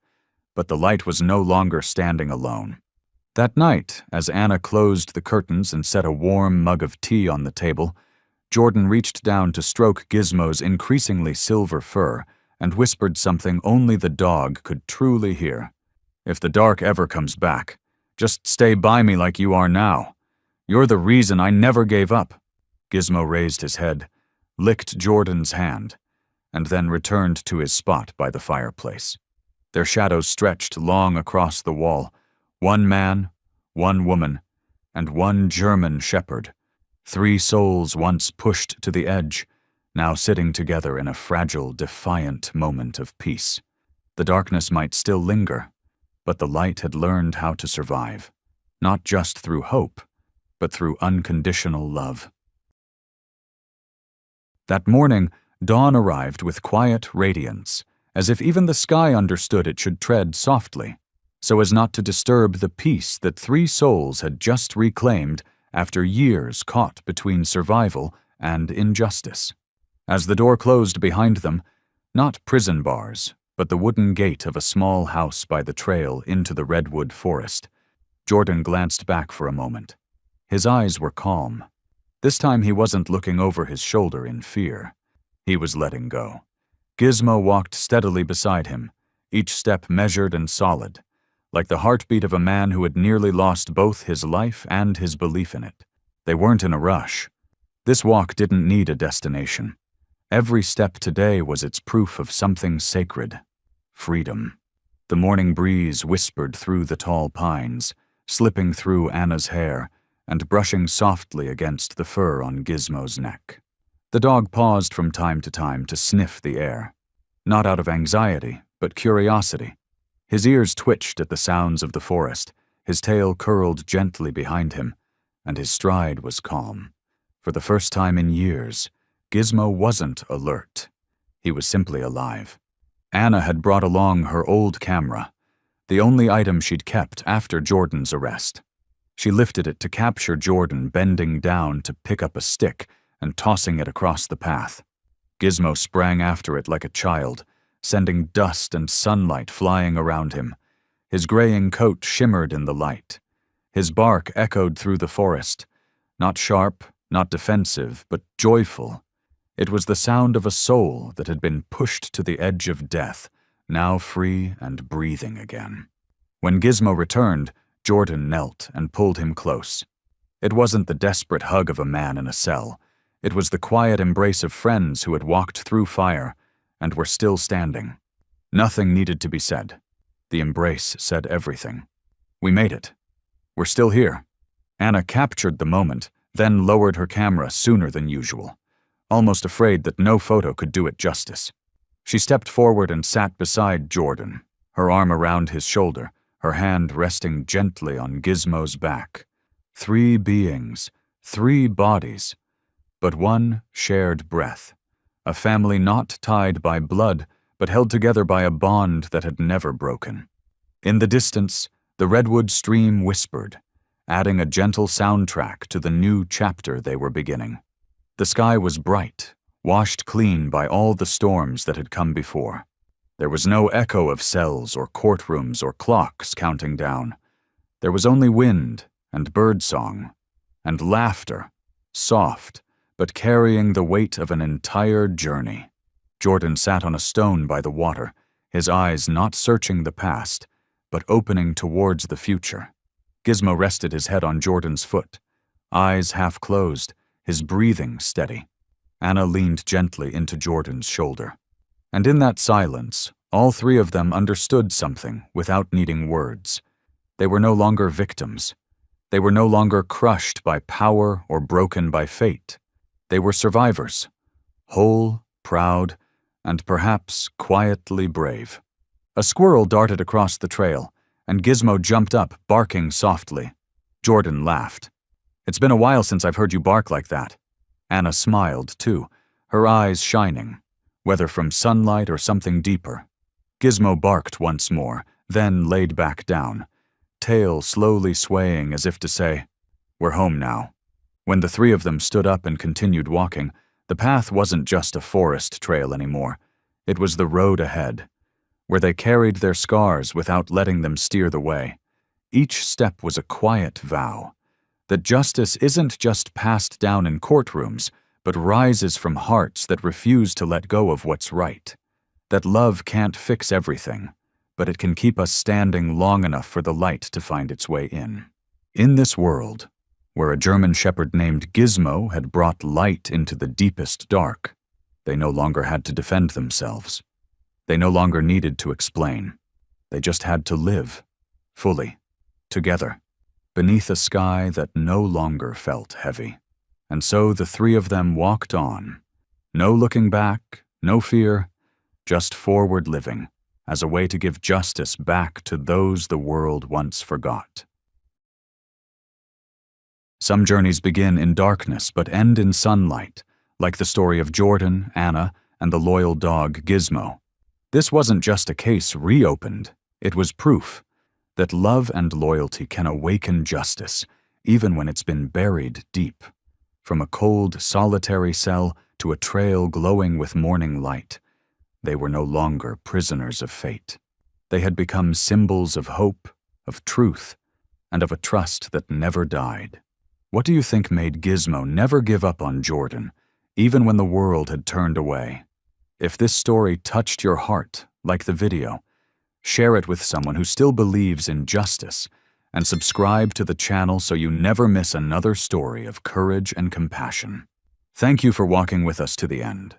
but the light was no longer standing alone. That night, as Anna closed the curtains and set a warm mug of tea on the table, Jordan reached down to stroke Gizmo's increasingly silver fur and whispered something only the dog could truly hear. If the dark ever comes back, just stay by me like you are now. You're the reason I never gave up. Gizmo raised his head, licked Jordan's hand, and then returned to his spot by the fireplace. Their shadows stretched long across the wall. One man, one woman, and one German shepherd. 3 souls once pushed to the edge, now sitting together in a fragile, defiant moment of peace. The darkness might still linger, but the light had learned how to survive, not just through hope, but through unconditional love. That morning, dawn arrived with quiet radiance, as if even the sky understood it should tread softly, so as not to disturb the peace that 3 souls had just reclaimed after years caught between survival and injustice. As the door closed behind them, not prison bars, but the wooden gate of a small house by the trail into the redwood forest, Jordan glanced back for a moment. His eyes were calm. This time he wasn't looking over his shoulder in fear. He was letting go. Gizmo walked steadily beside him, each step measured and solid, like the heartbeat of a man who had nearly lost both his life and his belief in it. They weren't in a rush. This walk didn't need a destination. Every step today was its proof of something sacred. Freedom. The morning breeze whispered through the tall pines, slipping through Anna's hair and brushing softly against the fur on Gizmo's neck. The dog paused from time to sniff the air, not out of anxiety, but curiosity. His ears twitched at the sounds of the forest, his tail curled gently behind him, and his stride was calm. For the first time in years, Gizmo wasn't alert. He was simply alive. Anna had brought along her old camera, the only item she'd kept after Jordan's arrest. She lifted it to capture Jordan bending down to pick up a stick and tossing it across the path. Gizmo sprang after it like a child, sending dust and sunlight flying around him. His graying coat shimmered in the light. His bark echoed through the forest, not sharp, not defensive, but joyful. It was the sound of a soul that had been pushed to the edge of death, now free and breathing again. When Gizmo returned, Jordan knelt and pulled him close. It wasn't the desperate hug of a man in a cell. It was the quiet embrace of friends who had walked through fire and were still standing. Nothing needed to be said. The embrace said everything. We made it. We're still here. Anna captured the moment, then lowered her camera sooner than usual, almost afraid that no photo could do it justice. She stepped forward and sat beside Jordan, her arm around his shoulder, her hand resting gently on Gizmo's back. 3 beings, 3 bodies, but one shared breath. A family not tied by blood, but held together by a bond that had never broken. In the distance, the redwood stream whispered, adding a gentle soundtrack to the new chapter they were beginning. The sky was bright, washed clean by all the storms that had come before. There was no echo of cells or courtrooms or clocks counting down. There was only wind and birdsong and laughter, soft, but carrying the weight of an entire journey. Jordan sat on a stone by the water, his eyes not searching the past, but opening towards the future. Gizmo rested his head on Jordan's foot, eyes half closed, his breathing steady. Anna leaned gently into Jordan's shoulder. And in that silence, all three of them understood something without needing words. They were no longer victims. They were no longer crushed by power or broken by fate. They were survivors, whole, proud, and perhaps quietly brave. A squirrel darted across the trail, and Gizmo jumped up, barking softly. Jordan laughed. "It's been a while since I've heard you bark like that." Anna smiled, too, her eyes shining, whether from sunlight or something deeper. Gizmo barked once more, then laid back down, tail slowly swaying as if to say, "We're home now." When the three of them stood up and continued walking, the path wasn't just a forest trail anymore. It was the road ahead, where they carried their scars without letting them steer the way. Each step was a quiet vow that justice isn't just passed down in courtrooms, but rises from hearts that refuse to let go of what's right. That love can't fix everything, but it can keep us standing long enough for the light to find its way in. In this world, where a German shepherd named Gizmo had brought light into the deepest dark, they no longer had to defend themselves. They no longer needed to explain. They just had to live, fully, together, beneath a sky that no longer felt heavy. And so the three of them walked on. No looking back, no fear, just forward living, as a way to give justice back to those the world once forgot. Some journeys begin in darkness but end in sunlight, like the story of Jordan, Anna, and the loyal dog Gizmo. This wasn't just a case reopened, it was proof that love and loyalty can awaken justice, even when it's been buried deep. From a cold, solitary cell to a trail glowing with morning light, they were no longer prisoners of fate. They had become symbols of hope, of truth, and of a trust that never died. What do you think made Gizmo never give up on Jordan, even when the world had turned away? If this story touched your heart, like the video, share it with someone who still believes in justice, and subscribe to the channel so you never miss another story of courage and compassion. Thank you for walking with us to the end.